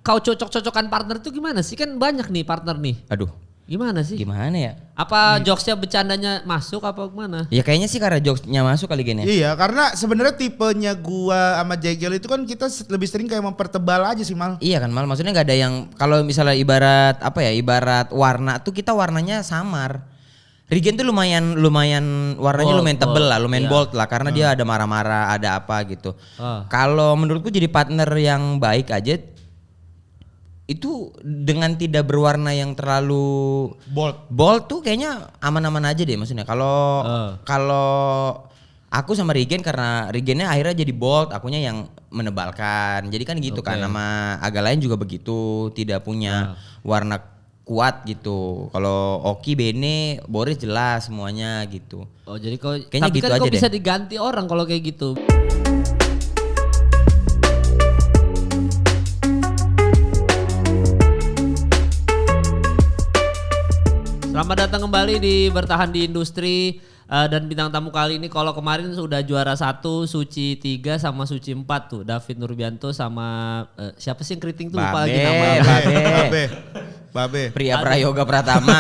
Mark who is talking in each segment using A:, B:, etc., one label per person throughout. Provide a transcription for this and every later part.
A: kau cocok-cocokan partner itu gimana sih? Kan banyak nih partner nih.
B: Aduh.
A: Gimana sih?
B: Gimana ya?
A: Apa jokesnya bercandanya masuk apa gimana?
B: Ya kayaknya sih karena jokesnya masuk kali Gen ya.
C: Iya, karena sebenarnya tipenya gua sama Jegel itu kan kita lebih sering kayak mempertebal aja sih Mal.
B: Iya kan Mal, maksudnya nggak ada yang kalau misalnya ibarat apa ya, ibarat warna tuh kita warnanya samar. Regen tuh lumayan warnanya
A: Bold,
B: lumayan tebel lah, lumayan
A: iya.
B: bold lah karena dia ada marah-marah, ada apa gitu.
A: Ah.
B: Kalau menurutku jadi partner yang baik aja itu dengan tidak berwarna yang terlalu bold tuh kayaknya aman-aman aja deh maksudnya. Kalau aku sama Regen karena Regennya akhirnya jadi bold, akunya yang menebalkan. Jadi kan gitu kan, sama agak lain juga begitu, tidak punya warna kuat gitu. Kalau Oki, Bene, Boris jelas semuanya gitu.
A: Oh jadi kau
B: Kayaknya
A: tapi
B: gitu
A: kan kau
B: aja
A: bisa
B: deh.
A: diganti orang kalau kayak gitu. Selamat datang kembali di Bertahan di Industri dan bintang tamu kali ini kalau kemarin sudah juara 1 Suci 3 sama Suci 4 tuh David Nurbianto sama siapa sih yang keriting tuh lupa lagi namanya.
C: Babe.
B: Pria Prayoga Pratama.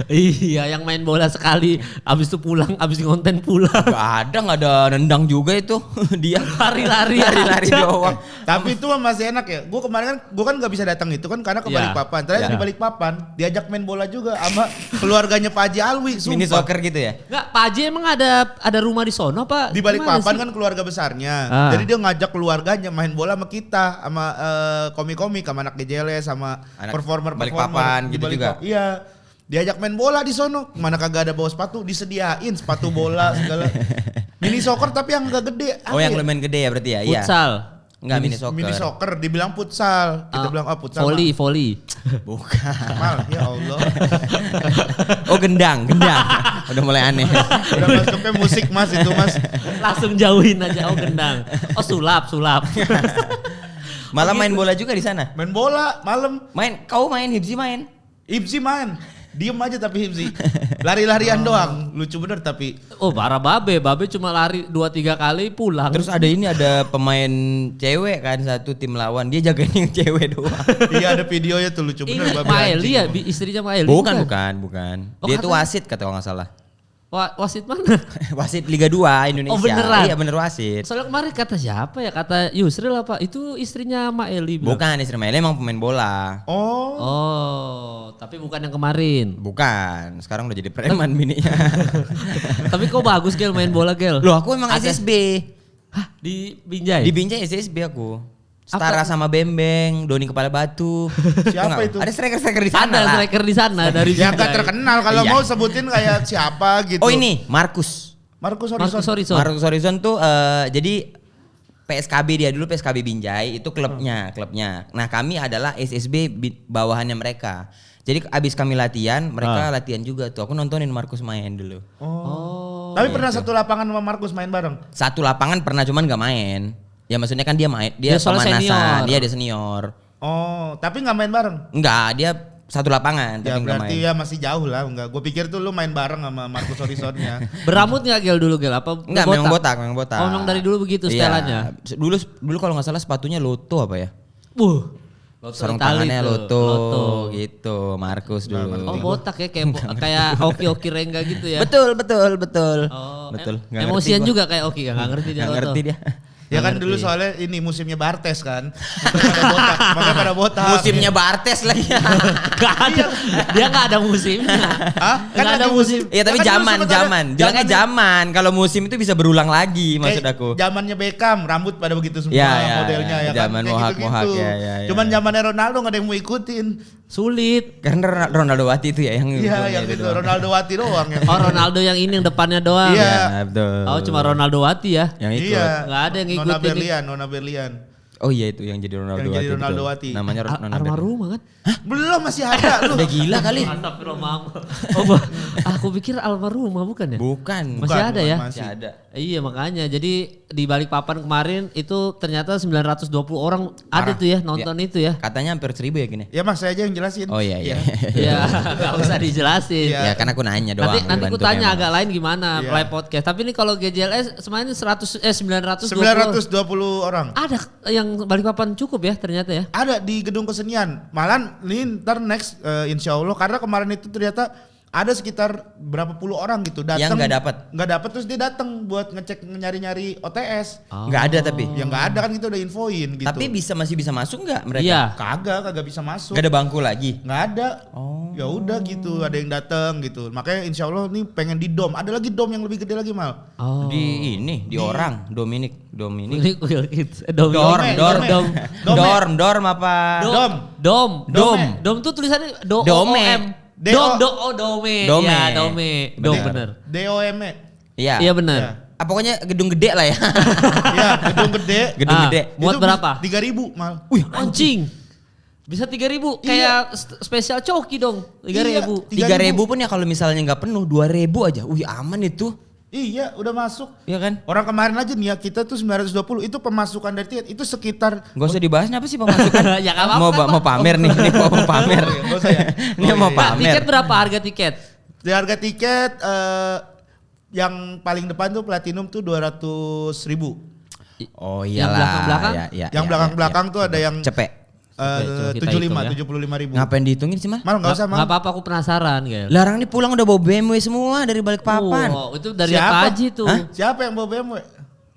A: Iya yang main bola sekali abis itu pulang abis ngonten pulang.
B: Gak ada nendang juga itu dia
A: Lari-lari aja.
B: doang.
C: Tapi itu mah masih enak ya. Gue kemarin kan gue kan nggak bisa datang itu kan karena ke
A: Iya.
C: Balikpapan. Ternyata
A: Iya.
C: di Balikpapan diajak main bola juga sama keluarganya Pak Haji Alwi.
B: Mini
C: Sumpah.
B: soccer gitu ya.
A: Enggak, Pak Haji emang ada rumah di sono apa?
C: Di
A: gimana
C: Balikpapan
A: sih?
C: kan keluarga besarnya.
A: Ah.
C: Jadi dia ngajak keluarganya main bola sama kita, sama komik-komik, sama anak GJL, sama
B: Anak
C: performer
B: Balikpapan
C: di
B: gitu
C: Balikpapan.
B: juga.
C: Iya. Diajak main bola di sono. Mana kagak ada bawa sepatu, disediain sepatu bola segala. Mini soccer tapi yang agak gede.
B: Oh yang
C: Apa ya?
B: lumayan gede ya berarti ya? Iya.
A: Futsal.
B: Enggak mini soccer.
C: Mini soccer dibilang futsal. Kita bilang futsal.
A: Volley.
B: Bukan.
C: Mal, ya Allah.
B: Oh gendang. Udah mulai aneh.
C: Udah masuknya musik Mas itu Mas.
A: Langsung jauhin aja oh gendang. Oh sulap.
B: Malah main bola juga di sana.
C: Main bola malam.
B: Kau main, Hibzi main.
C: Ibzi main. Diem aja tapi Ibzi. Lari-larian doang. Lucu bener tapi.
A: Oh parah Babe cuma lari 2-3 kali pulang.
B: Terus ada pemain cewek kan satu tim lawan, dia jagain yang cewek doang.
C: Iya ada videonya tuh lucu bener.
A: ini
C: Babe
A: Maeli ya
C: anjing.
A: istrinya Maeli.
B: Bukan.
A: Oh,
B: Dia tuh
A: katanya-
B: wasit kata kalau nggak salah.
A: Wasit mana?
B: Wasit Liga 2 Indonesia.
A: Oh, beneran?
B: Iya bener wasit.
A: Soalnya kemarin kata siapa ya? Kata Yusril apa? Itu istrinya Maeli. bilang.
B: Bukan istri Mele emang pemain bola.
C: Oh.
A: Tapi bukan yang kemarin.
B: Bukan, sekarang udah jadi preman bininya.
A: Tapi kok bagus Gel main bola Gel.
B: Loh aku emang
A: Ada-
B: SSB.
A: Hah di Binjai?
B: Di Binjai SSB aku. Setara sama Bembeng, Doni Kepala Batu.
C: Siapa
B: Enggak,
C: itu?
B: Ada striker-striker di sana
A: Ada
B: lah.
A: striker di sana dari
C: Ya gak
A: Binjai.
C: terkenal kalau
B: Iya.
C: mau sebutin kayak siapa gitu.
B: Oh ini, Markus.
C: Markus
A: Marcus
C: Horizon.
A: Horizon.
B: Markus Horizon tuh jadi PSKB dia dulu PSKB Binjai itu klubnya. Nah kami adalah SSB bawahannya mereka. Jadi abis kami latihan, mereka latihan juga tuh. Aku nontonin Markus main dulu.
A: Oh.
C: Tapi pernah satu lapangan sama Markus main bareng.
B: Satu lapangan pernah cuman gak main. Ya maksudnya kan dia main, dia
A: Dia soalnya
B: pemanasan,
A: senior.
B: dia ada senior.
C: Oh, tapi nggak main bareng.
B: Enggak, dia satu lapangan
C: Ya
B: tapi enggak
C: berarti
B: main.
C: ya masih jauh lah. Enggak. Gue pikir tuh lu main bareng sama Markus Horizonnya.
A: Berambut nggak Gel dulu Gel? Apa
B: Enggak, memang botak.
A: Oh memang dari dulu begitu
B: Iya.
A: setelannya?
B: Dulu kalau nggak salah sepatunya Lotto apa ya? Sarung
A: Itali
B: tangannya
A: tuh,
B: Lotto,
A: Lotto.
B: gitu, Markus dulu.
A: Oh botak ya kayak Oki Rengga gitu ya?
B: Betul.
A: Oh,
B: Betul. Nggak
A: emosian
B: ngerti gua.
A: juga kayak Oki nggak ngerti dia.
B: Nggak
A: Lotto.
B: ngerti dia.
C: Ya kan
A: Ngerti.
C: dulu soalnya ini musimnya Bartes kan. Makanya pada botak.
B: Musimnya Bartes lagi.
A: Gak ada, dia nggak ada musimnya.
C: Hah?
A: Nggak ada
C: lagi
A: musim.
B: Iya tapi
C: Kan dulu sempet ada
B: Bilangnya zaman. Kalau musim itu bisa berulang lagi maksud
C: kayak
B: aku.
C: Zamannya Beckham, rambut pada begitu semua
B: Ya,
C: modelnya ya kan.
B: zaman
C: Kayak
B: mohak-mohak,
C: gitu-gitu.
B: ya.
C: Cuman zamannya Ronaldo gak ada yang mau ikutin.
A: Sulit.
B: Karena Ronaldo Wati itu ya yang
C: Iya yang
B: itu
C: itu Ronaldo Wati doang yang.
A: Oh Ronaldo yang ini yang depannya doang.
C: Iya.
B: Ya, betul.
A: Oh cuma Ronaldo Wati ya.
B: Yang ikut.
C: Iya.
A: Nggak ada yang
C: Nona
A: ngikutin.
C: Nona Berlian.
B: Oh iya itu yang jadi Ronaldo
C: Yang
B: Wati.
C: jadi Ronaldo
B: betul.
C: Wati.
B: Namanya Ronaldo.
A: Almarhumah kan?
C: Belum masih ada lu.
B: Udah gila kali.
A: Astagfirullah. Oh, aku pikir almarhumah bukan ya?
B: Bukan.
A: Masih ada ya?
C: Masih.
B: Masih ada.
A: Iya makanya jadi di Balikpapan kemarin itu ternyata 920 orang ada tuh ya nonton itu ya.
B: Katanya hampir 1000 ya gini.
C: Ya mas saya aja yang jelasin.
B: Oh iya.
A: Iya nggak usah dijelasin.
C: Iya.
B: Ya kan aku nanya doang.
A: Nanti aku
B: bantu
A: tanya
B: memang.
A: agak lain gimana
C: Iya.
A: live podcast. Tapi ini kalau GJLS semuanya 920
C: 920 orang.
A: ada yang yang Balikpapan cukup ya ternyata ya.
C: Ada di gedung kesenian. Malah ini ntar next insya Allah karena kemarin itu ternyata ada sekitar berapa puluh orang gitu datang.
B: Yang nggak dapat
C: terus dia datang buat ngecek nyari-nyari OTS.
B: Nggak ada tapi.
C: Yang nggak ada kan kita udah infoin gitu.
B: Tapi masih bisa masuk nggak mereka?
A: Iya.
C: Kagak bisa masuk.
B: Nggak ada bangku lagi.
C: Nggak ada. Ya udah gitu, ada yang datang gitu. Makanya insya Allah nih pengen di dom. Ada lagi dom yang lebih gede lagi Mal.
A: Oh.
B: Di orang Dominic.
A: Ini Will Kids.
B: Dorm apa?
A: Dom tuh tulisannya
B: Dome.
A: Dome.
B: Dome.
A: Ya, Dome. Dom bener.
C: DOM.
B: Iya.
A: Iya bener.
B: Pokoknya gedung gede lah ya.
C: Iya, gedung gede.
B: Gedung gede.
A: Muat
C: Itu
A: berapa?
C: 3.000 Mal.
A: Wih, anjing. Bisa 3.000 kayak spesial coki dong. 3.000.
B: 3.000 pun ya kalau misalnya nggak penuh 2.000 aja. Wih aman itu.
C: Iya, udah masuk.
B: Iya kan?
C: Orang kemarin aja nih ya, kita tuh 920 itu pemasukan dari tiket itu sekitar
B: Gak usah dibahas apa sih pemasukan.
A: Ya nggak apa-apa.
B: Mau pamer nih, ini mau pamer.
C: Nggak usah ya.
B: Ini mau
A: Pak,
B: pamer.
A: tiket berapa harga tiket?
C: Di harga tiket yang paling depan tuh platinum tuh 200.000.
B: Oh
A: Yang
B: iyalah.
A: belakang-belakang?
C: Yang belakang-belakang tuh ada yang
B: cepet.
C: 75 ya.
B: Ngapain dihitungin sih Mal?
C: Mal nggak usah Mal.
A: Nggak apa-apa, aku penasaran Gel.
B: Larang nih pulang udah bawa BMW semua dari Balikpapan.
A: Oh, itu dari
C: Siapa?
A: Pak Haji tuh.
B: Hah?
C: Siapa yang bawa BMW?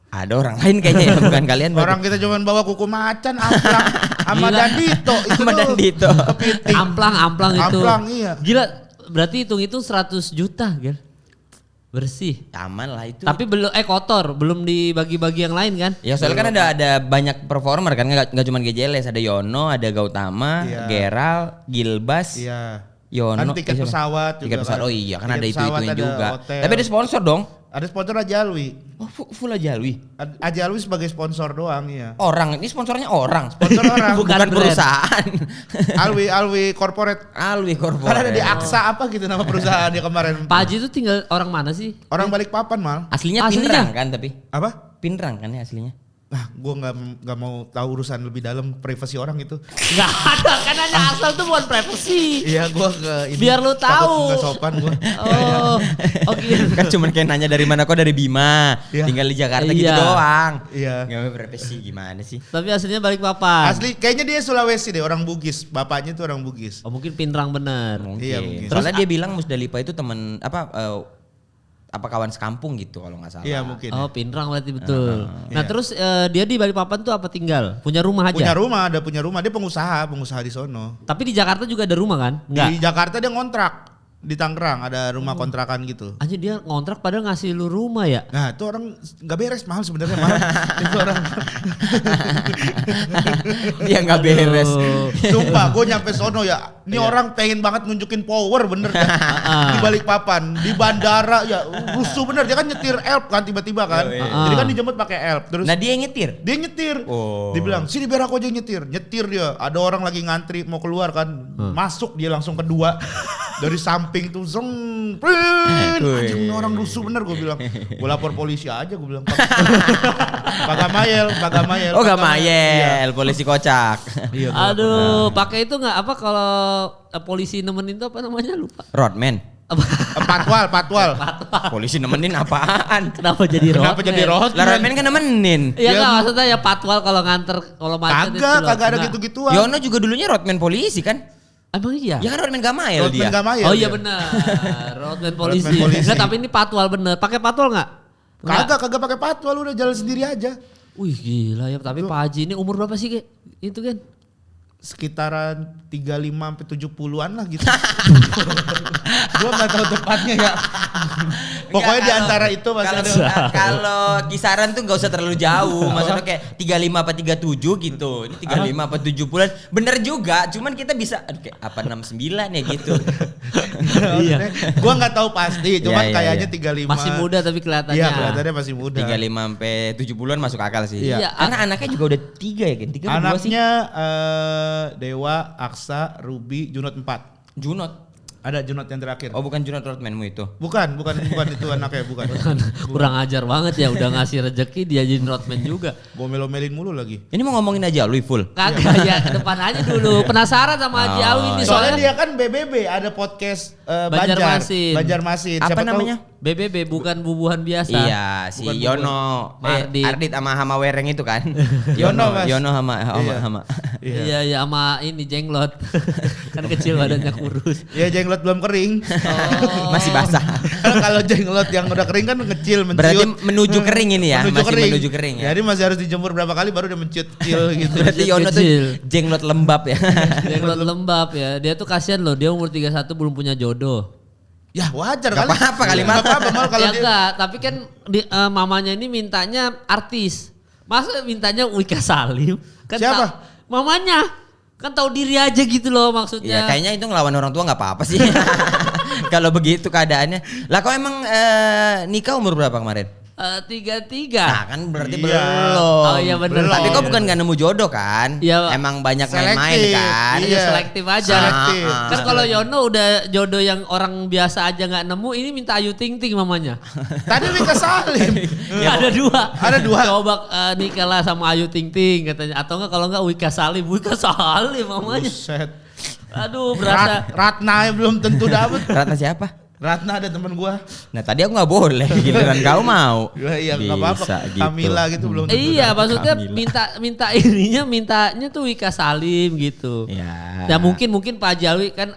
B: Ada orang lain kayaknya ya, bukan kalian.
C: Orang kita cuma bawa kuku macan, amplang, sama
A: Gila.
C: Dandito. Itu
B: Sama
C: tuh
B: Dandito.
C: kepiting.
A: Amplang itu.
C: Amplang, iya.
A: Gila, berarti hitung-hitung 100 juta, Gel. Bersih.
B: Aman lah itu.
A: Tapi belum kotor, belum dibagi-bagi yang lain kan?
B: Ya soalnya kan ada banyak performer kan, nggak cuma GJLS, ada Yono, ada Gautama,
C: Iya.
B: Geral, Gilbas,
C: Iya.
B: Yono.
C: Kan tiket
B: siapa?
C: pesawat juga
B: Tiket pesawat.
C: kan.
B: Oh iya kan
C: Tiket
B: ada
C: pesawat,
B: itu
C: ada
B: juga.
C: hotel.
B: Tapi ada sponsor dong.
C: Ada sponsor Aja Alwi.
B: Oh full aja Alwi.
C: Aja Alwi sebagai sponsor doang ya.
B: Orang, ini sponsornya orang.
C: Sponsor orang.
B: Bukan
A: brand.
B: perusahaan.
C: Alwi Corporate.
B: Alwi Corporate.
C: Kan ada di Aksa apa gitu nama perusahaannya kemarin.
A: Pak Haji itu tinggal orang mana sih?
C: Orang Balikpapan Mal.
B: Aslinya
A: Aslinya?
B: Pinrang kan tapi.
C: Apa?
B: Pinrang kan ya aslinya.
C: Nah, gue nggak mau tahu urusan lebih dalam privasi orang itu.
A: Nggak ada, kan hanya asal tuh bukan privacy.
C: Iya, gue ke ini.
A: Biar lu tahu.
C: Nggak sopan gue.
A: Oh, oke.
B: Kan cuman kayak nanya dari mana kok dari Bima.
C: Iya.
B: Tinggal di Jakarta gitu
A: Iya.
B: doang.
C: Iya.
B: Gak berapa sih gimana sih?
A: Tapi aslinya Balikpapan.
C: Asli, kayaknya dia Sulawesi deh, orang Bugis. Bapaknya tuh orang Bugis.
A: Oh, mungkin Pinrang bener.
B: Mungkin.
C: Iya, mungkin.
B: Soalnya dia bilang Musdalifah itu temen apa kawan sekampung gitu kalau nggak salah.
C: Iya mungkin.
A: Oh, Pinrang berarti betul. Nah,
C: Iya.
A: terus dia di Balikpapan tuh apa tinggal? Punya rumah aja?
C: Punya rumah. Dia pengusaha di sono.
A: Tapi di Jakarta juga ada rumah kan? Enggak.
C: Di Jakarta dia ngontrak. Di Tangerang ada rumah kontrakan gitu.
A: Anjir, dia ngontrak padahal ngasih lu rumah ya?
C: Nah itu orang nggak beres mahal sebenarnya mahal. Itu orang.
B: Dia nggak beres.
A: Aduh.
C: Sumpah gue nyampe sono ya. Ini orang pengen banget nunjukin power bener ya. Di Balikpapan, di bandara ya rusuh bener. Dia kan nyetir Elf kan tiba-tiba kan. Jadi kan dijemput pakai Elf. Terus
B: Nah dia yang nyetir.
C: dia nyetir.
B: Oh.
C: Dibilang, "Sini biar aku aja yang nyetir." Nyetir dia. Ada orang lagi ngantri mau keluar kan. Masuk dia langsung kedua. Dari samping tuh zeng. Prin. Anjing ini orang rusuh bener gue bilang. Gue lapor polisi aja gue bilang. Pak Gamayel.
B: Oh
C: Pak
B: gak mayel, polisi kocak.
C: Iya,
A: Aduh, pakai itu nggak apa kalau polisi nemenin itu apa namanya lupa?
B: Rodman.
C: Patwal.
B: Polisi nemenin apaan?
A: Kenapa jadi
C: Kenapa
A: roadman?
C: jadi roadman?
B: Lah Rodman kan nemenin.
A: Iya
C: Ya,
A: nggak maksudnya ya patwal kalau nganter kalau macet itu
C: Kagak ada
A: Nah,
C: gitu-gituan.
B: Yono juga dulunya Rodman polisi kan?
A: Emang iya?
B: Ya kan Rodman gak mayel
C: Rodman
B: dia.
C: Gamayel
A: Oh iya
C: dia.
A: benar. Roadman polisi.
C: Roadman polisi.
A: Nggak, tapi ini patwal bener. Pakai patwal nggak? Nggak.
C: Kagak pakai patwal udah jalan sendiri aja.
A: Wih gila ya. Tapi Pak Haji ini umur berapa sih Ge? Itu kan?
C: Sekitaran 35 sampai 70-an lah gitu. Gua enggak tahu tepatnya ya. Pokoknya di antara itu masih ada.
B: Kalau kisaran tuh gak usah terlalu jauh. Maksudnya kayak 35 apa 37 gitu. Ini 35 apa 70-an. Bener juga, cuman kita bisa aduh, kayak apa 69 ya gitu.
A: Iya.
C: Gua enggak tahu pasti, cuman
B: Iya, iya,
C: kayaknya
B: iya.
C: 35.
A: Masih muda tapi kelihatannya.
C: Iya, kelihatannya masih muda.
B: 35 sampai 70-an masuk akal sih.
C: Iya.
B: Karena anaknya juga udah 3 ya kan? 3 apa 2 sih?
C: Anaknya Dewa, Aksa, Ruby, Junot 4.
B: Junot.
C: Ada Junot yang terakhir.
B: Oh bukan Junot Rodmanmu itu.
C: Bukan itu anaknya, bukan.
A: Kurang ajar banget ya, udah ngasih rezeki dia jadi Rodman juga.
C: Gomel-omelin mulu lagi.
B: Ini mau ngomongin aja Alwi full.
A: Kagak ya, ke depan aja dulu. Penasaran sama Haji Alwi ini
C: Soalnya dia kan BBB, ada podcast Banjarmasin.
B: Apa
C: Siapa
B: namanya?
A: BBB bukan bubuhan biasa.
B: Iya, si
C: Bukan
B: Yono, Ardit sama Hama Wereng itu kan.
C: Yono, Mas.
B: Yono Hama.
A: Iya sama ini jenglot. Kan kecil badannya kurus.
C: Ya jenglot belum kering.
B: Masih basah.
C: Kalau jenglot yang udah kering kan kecil menciut.
B: Berarti menuju kering ini ya, menuju kering ya.
C: Jadi masih harus dijemur berapa kali baru dia menciut-cil gitu.
B: Berarti Yono tuh jenglot lembab ya.
A: Jenglot lembab ya. Dia tuh kasihan loh, dia umur 31 belum punya jodoh.
C: Ya wajar
B: Gak
C: kali.
B: apa-apa kali
C: Gak apa-apa mal kalau
A: Ya
C: dia.
A: enggak, tapi kan mamanya ini mintanya artis. Masa mintanya Wika Salim? Kan
C: Siapa?
A: Mamanya. Kan tahu diri aja gitu loh maksudnya.
B: Ya kayaknya itu ngelawan orang tua gak apa-apa sih. Kalau begitu keadaannya. Lah kau emang nikah umur berapa kemarin?
A: 33.
B: Nah kan berarti
C: Iya.
B: belum.
A: Oh iya bener.
B: Tapi kau bukan gak nemu jodoh kan?
A: Iya.
B: Emang banyak
C: Selektif.
B: main-main kan?
A: Iya, selektif aja.
C: Selektif.
A: Kan kalau Yono udah jodoh yang orang biasa aja nggak nemu, ini minta Ayu Ting Ting mamanya.
C: Tadi Wika Salim.
A: Ada dua.
C: Ada dua.
A: Coba nikah lah sama Ayu Ting Ting katanya. Atau enggak kalau enggak Wika Salim mamanya.
C: Buset.
A: Aduh berasa.
C: Ratna belum tentu dapet.
B: Ratna siapa?
C: Ratna ada teman gua.
B: Nah tadi aku gak boleh giliran kau mau.
C: Iya enggak apa-apa.
B: Bisa gitu.
C: Kamila gitu belum tentu.
A: Iya
C: dapet.
A: maksudnya
B: Kamila.
A: mintanya tuh Wika Salim gitu.
B: Ya.
A: Ya mungkin Pak Haji Alwi kan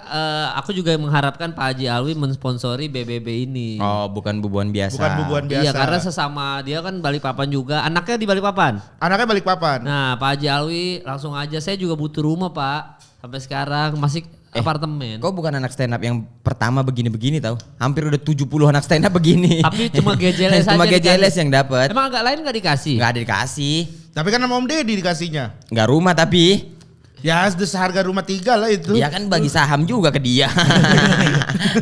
A: aku juga mengharapkan Pak Haji Alwi mensponsori BBB ini.
B: Oh bukan bubuan biasa.
C: Bukan bubuan biasa.
A: Iya karena sesama dia kan Balikpapan juga, anaknya di Balikpapan.
C: Anaknya Balikpapan.
A: Nah Pak Haji Alwi langsung aja, saya juga butuh rumah Pak. Sampai sekarang masih apartemen.
B: Kau bukan anak stand up yang pertama begini-begini tau. Hampir udah 70 anak stand up begini.
A: Tapi cuma GJLS aja.
B: Cuma GJLS
A: dikasih.
B: yang dapat.
A: Emang agak lain gak dikasih?
B: Gak ada dikasih.
C: Tapi kan sama Om Deddy dikasihnya.
B: Gak rumah tapi.
C: Ya seharga rumah 3 lah itu.
B: Ya kan bagi saham juga ke dia.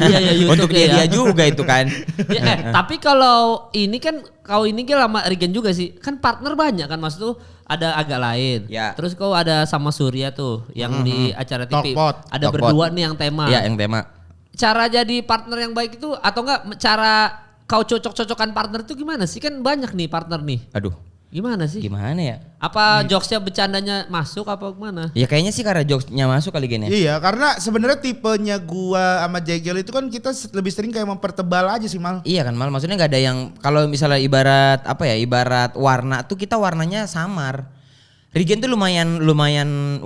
A: Iya YouTube
B: Untuk dia juga itu kan.
A: Ya, tapi kalau ini kan kau ini kan lama Regen juga sih. Kan partner banyak kan Mas tuh. Ada agak lain.
B: Ya.
A: Terus kau ada sama Surya tuh yang di acara TV.
C: Talkpot.
A: Ada
B: Talkpot.
A: berdua nih yang tema.
B: Iya yang tema.
A: Cara jadi partner yang baik itu atau enggak cara kau cocok-cocokan partner itu gimana sih? Kan banyak nih partner nih.
B: Aduh
A: Gimana sih?
B: gimana ya.
A: Apa jokesnya bercandanya masuk apa gimana?
B: Ya kayaknya sih karena jokesnya masuk kali gini.
C: Iya karena sebenarnya tipenya gua sama Jegel itu kan kita lebih sering kayak mempertebal aja sih Mal.
B: Iya kan Mal, maksudnya gak ada yang kalau misalnya ibarat apa ya, ibarat warna tuh kita warnanya samar. Regen tuh lumayan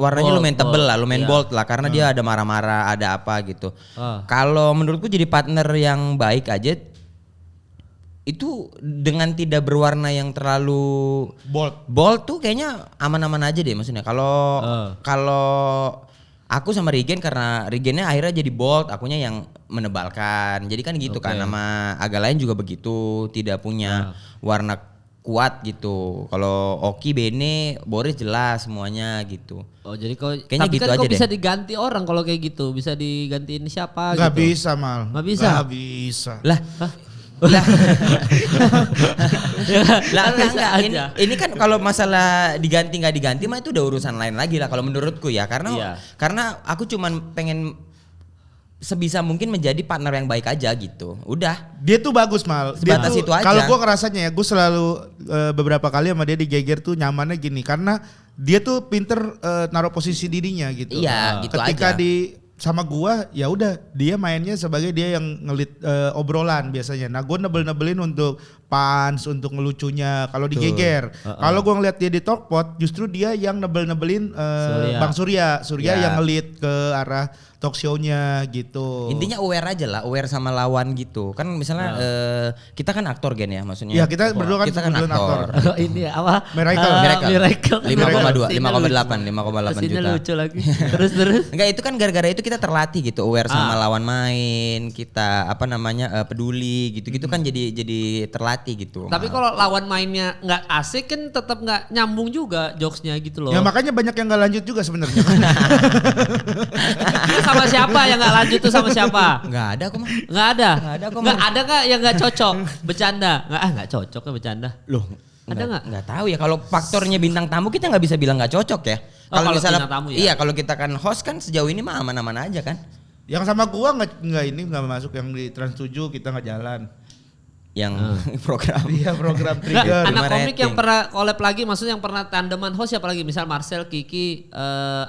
B: warnanya
A: Bold,
B: lumayan tebel
A: bold,
B: lah, lumayan
A: iya.
B: bold lah karena dia ada marah-marah, ada apa gitu.
A: Ah.
B: Kalau menurutku jadi partner yang baik aja itu dengan tidak berwarna yang terlalu bold tuh kayaknya aman-aman aja deh maksudnya. Kalau aku sama Regen karena Regennya akhirnya jadi bold, akunya yang menebalkan. Jadi kan gitu kan, sama agak lain juga begitu, tidak punya warna kuat gitu. Kalau Oki, Bene, Boris jelas semuanya gitu.
A: Oh jadi kau
B: Kayaknya
A: tapi
B: gitu
A: kan
B: aja
A: kau
B: deh.
A: bisa diganti orang kalau kayak gitu, bisa digantiin siapa
C: Gak
A: gitu.
C: bisa Mal.
A: Nggak bisa?
C: Gak bisa.
B: Lah, lah, enggak. Ini kan kalau masalah diganti nggak diganti mah itu udah urusan lain lagi lah kalau menurutku ya. Karena aku cuman pengen sebisa mungkin menjadi partner yang baik aja gitu. Udah.
C: Dia tuh bagus Mal. Dia
B: Sebatas
C: tuh,
B: itu aja.
C: kalau gue ngerasanya ya, gue selalu beberapa kali sama dia di Geger tuh nyamannya gini karena dia tuh pinter naruh posisi dirinya gitu.
B: Iya, gitu
C: Ketika
B: aja.
C: sama gua ya udah dia mainnya sebagai dia yang ngelit obrolan biasanya. Nah gue nebelin untuk punch, untuk ngelucunya kalau di Geger. Kalau gue ngeliat dia di Talkpot justru dia yang nebelin Bang Surya
B: Ya.
C: yang ngelit ke arah talk show-nya gitu.
B: Intinya aware aja lah, aware sama lawan gitu. Kan misalnya kita kan aktor Gen ya maksudnya.
C: Iya, kita berdua kan
B: kita kan
C: kebetulan
B: aktor.
A: Oh, ini apa?
C: Miracle.
B: Miracle. 5,2,
A: Scene-nya
B: 5,8
A: Scene-nya
B: juta.
A: lucu lagi. Terus.
B: Enggak, itu kan gara-gara itu kita terlatih gitu, aware sama lawan main, kita apa namanya peduli gitu-gitu kan jadi terlatih gitu.
A: Tapi kalau lawan mainnya nggak asik kan tetap nggak nyambung juga jokesnya gitu loh.
C: Ya makanya banyak yang gak lanjut juga sebenarnya.
A: Itu sama siapa yang nggak lanjut tuh sama siapa?
B: Enggak ada kok mah.
A: Nggak ada.
B: Nggak ada kok,
A: Nggak
B: Mar.
A: ada nggak yang nggak cocok bercanda? Nggak cocok ya bercanda.
B: Loh,
A: Ada nggak?
B: Nggak tahu ya. Kalau faktornya bintang tamu kita nggak bisa bilang nggak cocok ya.
A: Oh, kalau bintang tamu ya?
B: Iya, kalau kita kan host kan sejauh ini mah aman-aman aja kan.
C: Yang sama gua nggak masuk, yang di Trans 7 kita nggak jalan.
B: Yang program.
C: Iya, program
A: Nggak,
C: Trigger.
A: anak
B: Lima
A: komik
B: rating.
A: yang pernah collab lagi, maksudnya yang pernah tandeman host siapa lagi? Misal Marcel, Kiki,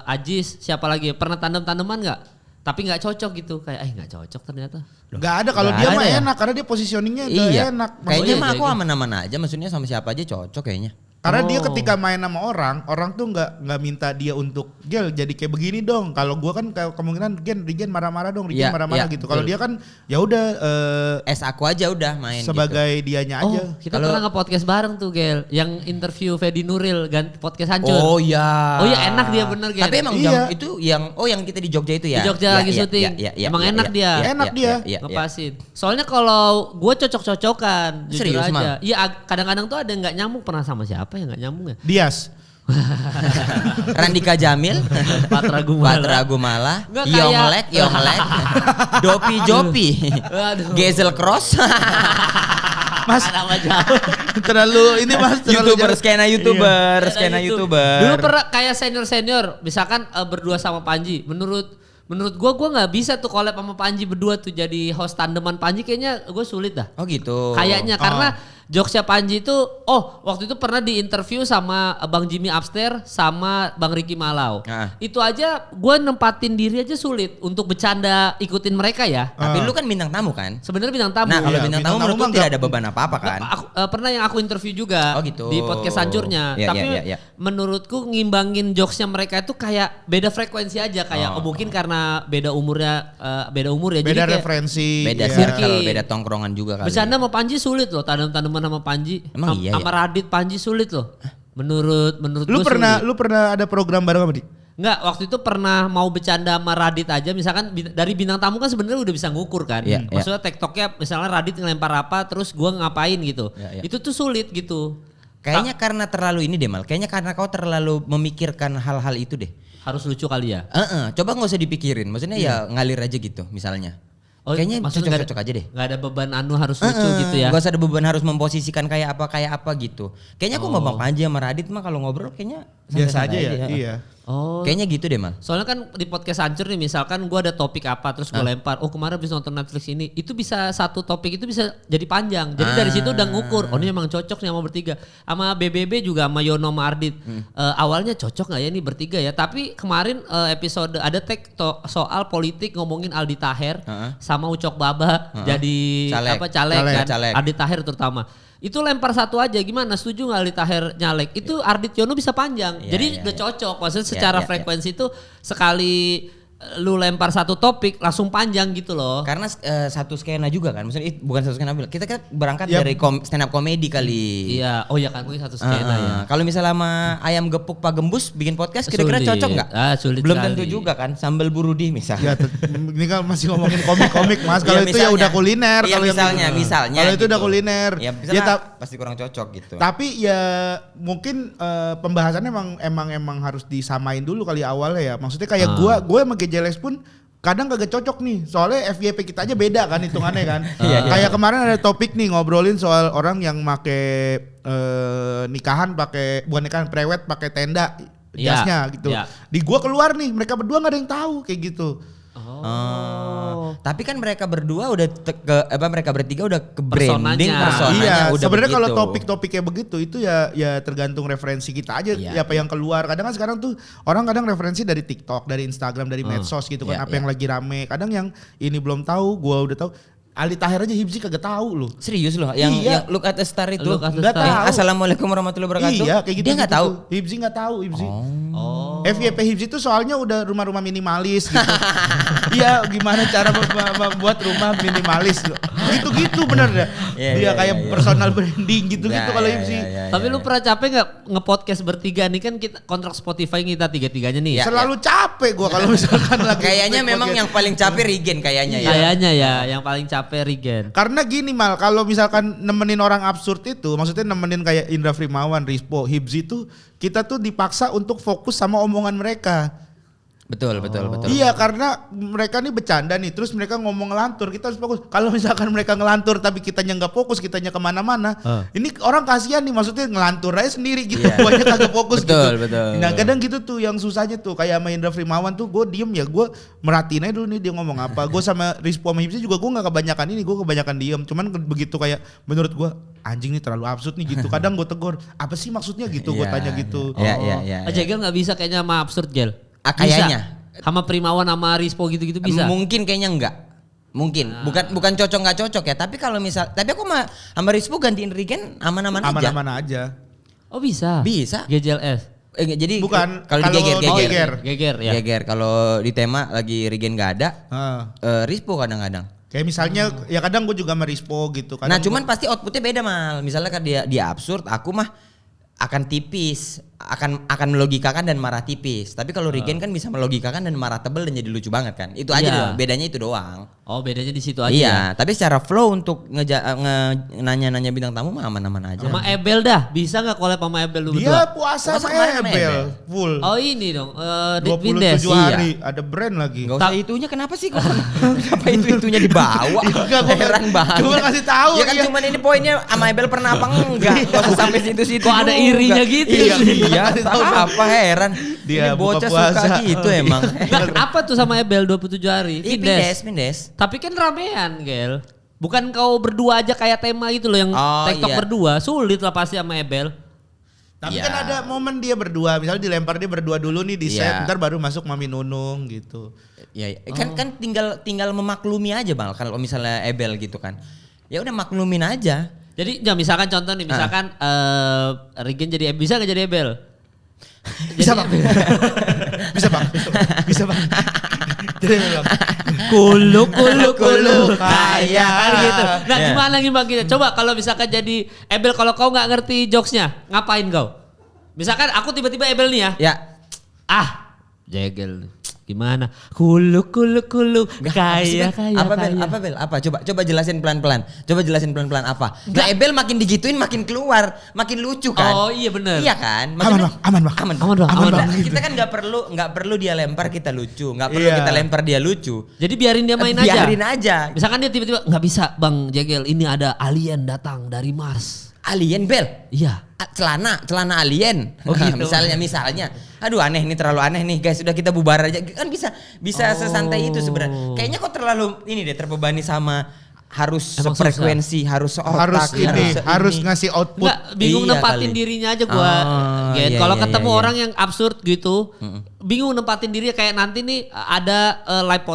A: Ajis, siapa lagi? Pernah tandem-tandeman nggak? Tapi nggak cocok gitu, kayak nggak cocok ternyata.
C: Nggak ada, kalau
B: Nggak
C: dia
B: ada
C: mah
B: ya?
C: enak karena dia positioningnya udah
B: Iya.
C: enak.
B: Kayaknya
A: iya,
B: mah aku
A: kayak
B: aman-aman aja, maksudnya sama siapa aja cocok kayaknya.
C: Karena dia ketika main sama orang tuh nggak minta dia untuk Gel jadi kayak begini dong. Kalau gua kan kemungkinan Regen marah-marah dong, Regen
B: Iya,
C: marah-marah
B: iya,
C: gitu. Kalau
B: betul.
C: dia kan ya udah
B: Aku aja udah main
C: sebagai dianya aja.
A: Oh, kita
B: Kalau-
A: pernah nge-podcast bareng tuh, Gel. Yang interview Fedi Nuril ganti podcast
B: gitu.
A: hancur.
B: Oh iya.
A: Oh iya, enak dia bener, Gen.
B: Tapi emang
C: Iya.
B: itu yang kita di Jogja itu ya.
A: Di Jogja
B: Iya,
A: lagi
B: iya,
A: syuting.
B: iya, iya,
A: Emang
B: iya,
A: enak
B: iya,
A: dia.
B: iya,
C: Enak
B: iya,
C: dia.
B: iya, iya.
A: Ngepasin. Soalnya kalau gue cocok-cocokan, jujur
B: Serius,
A: aja.
B: Mal?
A: Iya, kadang-kadang tuh ada nggak nyambung. Pernah sama siapa ya nggak nyambung ya?
C: Dias.
B: Randika Jamil,
A: Patra Gumala.
B: Patra Gumala,
A: Nggak kayak-
B: Yonglek, Dopi Jopi,
A: Aduh.
B: Gezel Cross,
C: Mas
A: Nama jauh.
C: terlalu ini Mas terlalu
B: YouTuber,
C: jauh.
B: skena YouTuber, skena
A: YouTube.
B: YouTuber.
A: Dulu pernah kayak senior, misalkan berdua sama Panji. Menurut gua nggak bisa tuh collab sama Panji berdua tuh jadi host tandeman Panji, kayaknya gue sulit dah.
B: Oh gitu.
A: Kayaknya karena jokesnya Panji itu, waktu itu pernah di interview sama Bang Jimmy Upstairs sama Bang Ricky Malau.
B: Ah.
A: Itu aja gue nempatin diri aja sulit untuk bercanda ikutin mereka ya.
B: Tapi lu kan bintang tamu kan?
A: Sebenarnya bintang tamu.
B: Nah kalau
C: Iya,
B: bintang
C: bintang
B: tamu
C: tamu
B: menurut
C: mah
B: lu tidak
C: nggak-
B: ada beban apa-apa kan?
A: Pernah yang aku interview juga
B: Oh gitu.
A: di podcast hancurnya.
B: Iya,
A: Tapi
B: iya, iya.
A: menurutku ngimbangin jokesnya mereka itu kayak beda frekuensi aja, kayak mungkin karena beda umur ya.
C: Beda
A: Jadi kayak
C: referensi.
B: Beda
C: ya.
B: circle,
A: Mungkin.
B: beda tongkrongan juga kali.
A: bercanda sama Panji sulit loh, tandem-tandeman sama Panji.
B: Emang iya
A: Sama
B: ya?
A: Radit Panji sulit loh. Menurut
C: Lu
A: gua
C: pernah
A: sulit.
C: lu pernah ada program bareng sama dia?
A: Enggak, waktu itu pernah mau bercanda sama Radit aja, misalkan dari bintang tamu kan sebenarnya udah bisa ngukur kan.
B: Iya,
A: Maksudnya TikToknya misalnya Radit ngelempar apa terus gua ngapain gitu.
B: Iya, iya.
A: Itu tuh sulit gitu.
B: Kayaknya karena terlalu ini deh Mal. Kayaknya karena kau terlalu memikirkan hal-hal itu deh.
A: Harus lucu kali ya.
B: Coba nggak usah dipikirin. Maksudnya ya ngalir aja gitu misalnya. Kayaknya
A: maksudnya
B: cocok-cocok aja deh.
A: Gak ada beban harus lucu gitu ya.
B: Gak usah ada beban harus memposisikan kayak apa gitu. Kayaknya aku sama Bang Panji sama Radit mah kalau ngobrol kayaknya
C: Biasa aja
B: santai-santai
C: ya. Iya.
A: Oh.
B: Kayaknya gitu deh Mal.
A: Soalnya kan di podcast hancur nih, misalkan gua ada topik apa terus gua lempar, kemarin habis nonton Netflix ini, itu bisa satu topik itu bisa jadi panjang. Jadi dari situ udah ngukur, ini emang cocok nih sama bertiga. Sama BBB juga sama Yono sama Ardit. Awalnya cocok nggak ya ini bertiga ya? Tapi kemarin episode ada tag soal politik ngomongin Aldi Taher sama Ucok Baba jadi
B: Caleg.
A: caleg kan,
B: Caleg.
A: Aldi Taher terutama. Itu lempar satu aja, gimana? Setuju nggak Aldi Taher nyalek? Itu Ardit Yono bisa panjang.
B: Iya,
A: Jadi
B: iya,
A: udah
B: iya.
A: cocok. Maksudnya secara
B: iya, iya.
A: frekuensi itu sekali lu lempar satu topik langsung panjang gitu loh.
B: Karena satu skena juga kan. Maksudnya bukan satu skena. Kita kan berangkat
C: Ya.
B: dari stand up comedy kali.
A: Iya, oh ya kan gue satu skena ya.
B: Kalau misalnya sama ayam gepuk Pak Gembus bikin podcast kira-kira
A: Sulit.
B: cocok nggak?
A: Sulit
B: Belum
A: sekali.
B: tentu juga kan. Sambal burudi misalnya.
C: Ya, ini kan masih ngomongin komik-komik Mas. Kalau
B: Iya,
C: itu ya
B: misalnya.
C: udah kuliner.
B: Iya,
C: Kalau yang
B: misalnya
C: Kalau itu
B: gitu.
C: udah kuliner.
B: Ya,
C: Ya,
B: misalnya pasti kurang cocok gitu.
C: tapi ya mungkin pembahasannya emang harus disamain dulu kali awalnya ya. Maksudnya kayak gue sama Gejeles pun kadang kagak cocok nih. Soalnya FYP kita aja beda kan hitungannya kan.
B: Iya,
C: Kayak kemarin ada topik nih ngobrolin soal orang yang make nikahan bukan nikahan prewed pakai tenda
A: Iya,
C: jasnya gitu.
A: iya.
C: Di gua keluar nih, mereka berdua nggak ada yang tahu kayak gitu.
B: Tapi kan mereka berdua udah mereka bertiga udah ke branding
A: Personanya.
B: personanya
C: Iya,
B: udah
C: sebenarnya kalau
B: begitu.
C: topik-topik kayak begitu itu ya tergantung referensi kita aja,
B: Iya,
C: apa yang keluar. Kadang kan sekarang tuh orang kadang referensi dari TikTok, dari Instagram, dari medsos gitu kan,
B: Iya,
C: apa yang lagi rame. Kadang yang ini belum tahu, gua udah tahu. Aldi Taher aja Hibzi kagak tahu loh.
B: Serius loh, yang
C: Iya.
B: Look at the Star itu.
A: Look at the
C: Nggak
A: Star.
C: tahu.
B: Assalamualaikum warahmatullahi wabarakatuh.
C: Iya, kayak gitu.
B: Dia nggak tahu.
C: Hibzi nggak tahu, Hibzi.
A: Oh.
C: FYP Hibzi itu soalnya udah rumah-rumah minimalis gitu. Iya, gimana cara membuat rumah minimalis. Gitu-gitu bener dah.
B: Iya,
C: Dia
B: iya,
C: kayak
B: iya, iya.
C: personal branding gitu-gitu
B: Ya,
C: kalau
B: ya,
C: Hibzi.
B: ya, ya,
A: Tapi
B: ya,
A: lu
B: ya.
A: pernah capek nggak nge-podcast bertiga nih, kan kita kontrak Spotify kita tiga-tiganya nih.
B: Ya.
C: Selalu capek gua kalau misalkan lagi
B: Kayaknya
C: take
B: memang
C: podcast.
B: yang paling capek Regen kayaknya ya.
A: Kayaknya ya yang paling capek Regen.
C: Karena gini Mal, kalau misalkan nemenin orang absurd itu, maksudnya nemenin kayak Indra Frimawan, Rispo, Hibzi tuh, kita tuh dipaksa untuk fokus sama omongan mereka.
B: Betul.
C: Iya, karena mereka nih bercanda nih, terus mereka ngomong ngelantur, kita harus fokus. Kalau misalkan mereka ngelantur tapi kitanya nggak fokus, kitanya kemana-mana, ini orang kasihan nih, maksudnya ngelantur aja sendiri gitu, guanya kagak fokus
B: Betul.
C: Nah kadang gitu tuh yang susahnya tuh, kayak sama Indra Frimawan tuh, gue diem ya, gue merhatiin aja dulu nih dia ngomong apa. Gue sama Rispo sama Hipsi juga gue nggak kebanyakan ini, gue kebanyakan diem. Cuman begitu kayak menurut gue anjing nih terlalu absurd nih gitu. Kadang gue tegur, apa sih maksudnya gitu, gue tanya gitu.
B: Iya.
A: Jegel nggak bisa kayaknya sama absurd Gel.
B: Kayaknya.
A: Sama Primawan sama Rispo gitu-gitu bisa.
B: Mungkin kayaknya enggak. Mungkin bukan cocok nggak cocok ya. Tapi kalau tapi aku sama Rispo gantiin Regen aman-aman aja.
C: Aman-aman aja.
A: Oh bisa.
B: Bisa.
A: GJLS.
B: Jadi
C: bukan
B: kalau di
C: Geger.
A: Geger ya.
B: Geger kalau di tema lagi Regen nggak ada. Rispo kadang-kadang.
C: Kayak misalnya ya kadang gue juga sama Rispo gitu.
B: Nah cuman pasti outputnya beda Mal. Misalnya kan dia absurd, aku mah akan tipis, akan melogikakan dan marah tipis. Tapi kalau Regen kan bisa melogikakan dan marah tebel dan jadi lucu banget kan. Itu aja doang, bedanya itu doang.
A: Oh bedanya di situ aja.
B: Iya,
A: ya?
B: tapi secara flow untuk nanya-nanya bintang tamu mah aman-aman aja.
A: Sama Ebel dah, bisa nggak collab sama Ebel lu berdua?
C: Dia puasa sama Ebel full.
A: Oh ini dong,
C: 27 hari, ada brand lagi.
B: Gak usah itunya kenapa sih kok? Kenapa itunya dibawa? Heran banget.
C: Cuma kasih tahu.
B: Ya kan cuman ini poinnya sama Ebel pernah apa enggak? Gak usah sampai situ-situ.
A: Kok ada irinya gitu?
B: Iya, tahu apa heran.
C: Dia
B: ini bocah
C: buka puasa.
B: suka gitu emang.
A: Nggak, apa tuh sama Ebel 27 hari?
B: Pindes.
A: Tapi kan ramean, Gel. Bukan kau berdua aja kayak tema gitu loh yang TikTok berdua. Sulit lah pasti sama Ebel.
C: Tapi kan ada momen dia berdua, misalnya dilempar dia berdua dulu nih di set, ntar baru masuk Mami Nunung gitu.
B: Iya. Kan tinggal memaklumi aja Bang kalau misalnya Ebel gitu kan. Ya udah maklumin aja.
A: Jadi ya misalkan contoh nih, misalkan Regen jadi bisa nggak jadi Ebel?
C: Bisa bang. Bisa bang. Jadi bilang
A: kuluk
C: kaya
A: gitu. Nah gimana kita? Coba kalau misalkan jadi Ebel, kalau kau nggak ngerti jokesnya, ngapain kau? Misalkan aku tiba-tiba Ebel nih ya.
B: Ya.
A: Jegel. Gimana? Kuluk kaya.
B: Apa Bel? Apa? Coba jelasin pelan-pelan. Apa? Nah, Ebel makin digituin makin keluar, makin lucu kan?
A: Oh iya benar.
B: Iya kan?
C: Aman bang.
B: Kita kan nggak perlu dia lempar kita lucu, nggak perlu kita lempar dia lucu.
A: Jadi biarin dia main aja.
B: Biarin aja.
A: Misalkan dia tiba-tiba nggak bisa Bang Jegel, ini ada alien datang dari Mars.
B: Alien Bel?
A: Iya.
B: Celana alien.
A: Oh gitu.
B: misalnya. Aduh aneh nih, terlalu aneh nih guys. Sudah kita bubar aja. Kan bisa sesantai itu sebenarnya. Kayaknya kok terlalu ini deh terbebani sama harus sefrekuensi, harus seotak,
C: harus ngasih output.
A: Nggak, bingung nempatin dirinya aja gua. Kalau ketemu orang yang absurd gitu, bingung nempatin dirinya. Kayak nanti nih ada live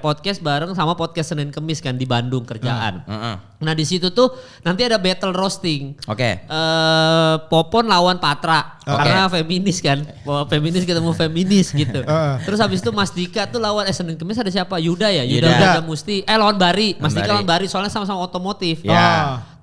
A: podcast bareng sama podcast Senin Kemis kan di Bandung kerjaan. Nah di situ tuh nanti ada battle roasting.
B: Oke.
A: Popon lawan Patra karena feminis kan, feminis ketemu feminis gitu. Terus habis itu Mas Dika tuh lawan Senin Kemis ada siapa? Yuda Raja Musti. Lawan Bari. Mas Dika lawan Bari soalnya sama-sama otomotif.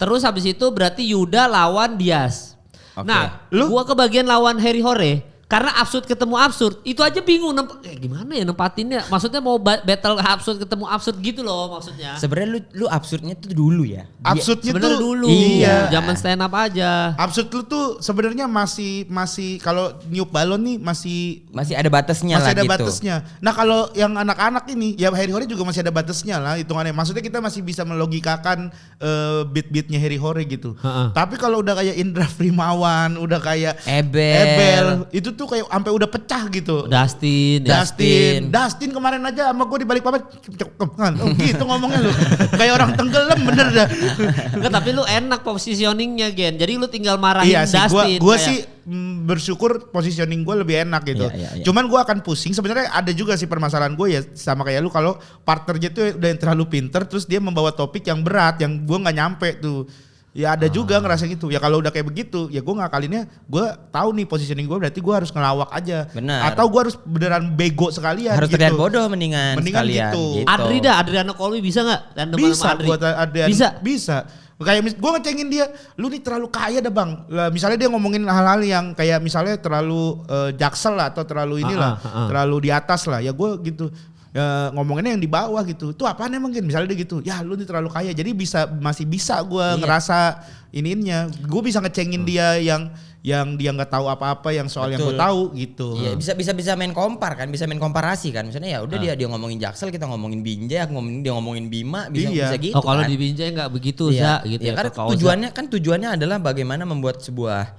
A: Terus habis itu berarti Yuda lawan Dias. Nah, gua kebagian lawan Harry Hore. Karena absurd ketemu absurd, itu aja bingung gimana ya nempatinnya. Maksudnya mau battle absurd ketemu absurd gitu loh maksudnya.
B: Sebenarnya lu absurdnya tuh dulu ya.
C: Absurdnya
A: tuh
C: dulu.
A: Iya. Zaman stand up aja.
C: Absurd lu tuh sebenarnya masih kalau niup balon nih masih
B: ada batasnya lah gitu.
C: Masih ada batasnya. Nah kalau yang anak-anak ini ya Harry Hore juga masih ada batasnya lah hitungannya. Maksudnya kita masih bisa melogikakan beat-beatnya Harry Hore gitu. Tapi kalau udah kayak Indra Frimawan, udah kayak Ebel itu tuh kayak sampai udah pecah gitu. Dustin kemarin aja sama gue di balik papan gitu ngomongnya lu. Kayak orang tenggelam bener dah.
A: Enggak, tapi lu enak positioningnya Gen. Jadi lu tinggal marahin Dustin.
C: Gue sih bersyukur positioning gue lebih enak gitu. Iya. Cuman gue akan pusing. Sebenarnya ada juga sih permasalahan gue ya sama kayak lu, kalau partnernya tuh udah terlalu pinter terus dia membawa topik yang berat yang gue nggak nyampe tuh. Ya ada juga ngerasa gitu. Ya kalau udah kayak begitu, ya gue ngakalinnya, gue tahu nih positioning gue berarti gue harus ngelawak aja.
B: Benar.
C: Atau gue harus beneran bego sekalian.
B: Harus
C: gitu.
B: terlihat bodoh mendingan sekalian.
C: Gitu.
A: Adriana Kolwi bisa nggak?
C: Bisa buat bisa. Kayak gue ngecengin dia, lu nih terlalu kaya dah bang. Misalnya dia ngomongin hal-hal yang kayak misalnya terlalu jaksel lah atau terlalu inilah, terlalu di atas lah. Ya gue gitu. ngomonginnya yang di bawah gitu. Itu apaan emang Gen? Misalnya dia gitu, ya lu nih terlalu kaya. Jadi masih bisa gue ngerasa ininya. Gue bisa ngecengin dia yang dia nggak tahu apa-apa yang soal yang gue tahu gitu.
B: Iya, bisa main kompar kan, bisa main komparasi kan. Misalnya ya udah dia ngomongin Jaksel, kita ngomongin Binjai, dia ngomongin Bima, bisa gitu.
A: Oh kalau
B: kan.
A: di Binjai nggak begitu Za gitu ya.
B: Karena tujuannya adalah bagaimana membuat sebuah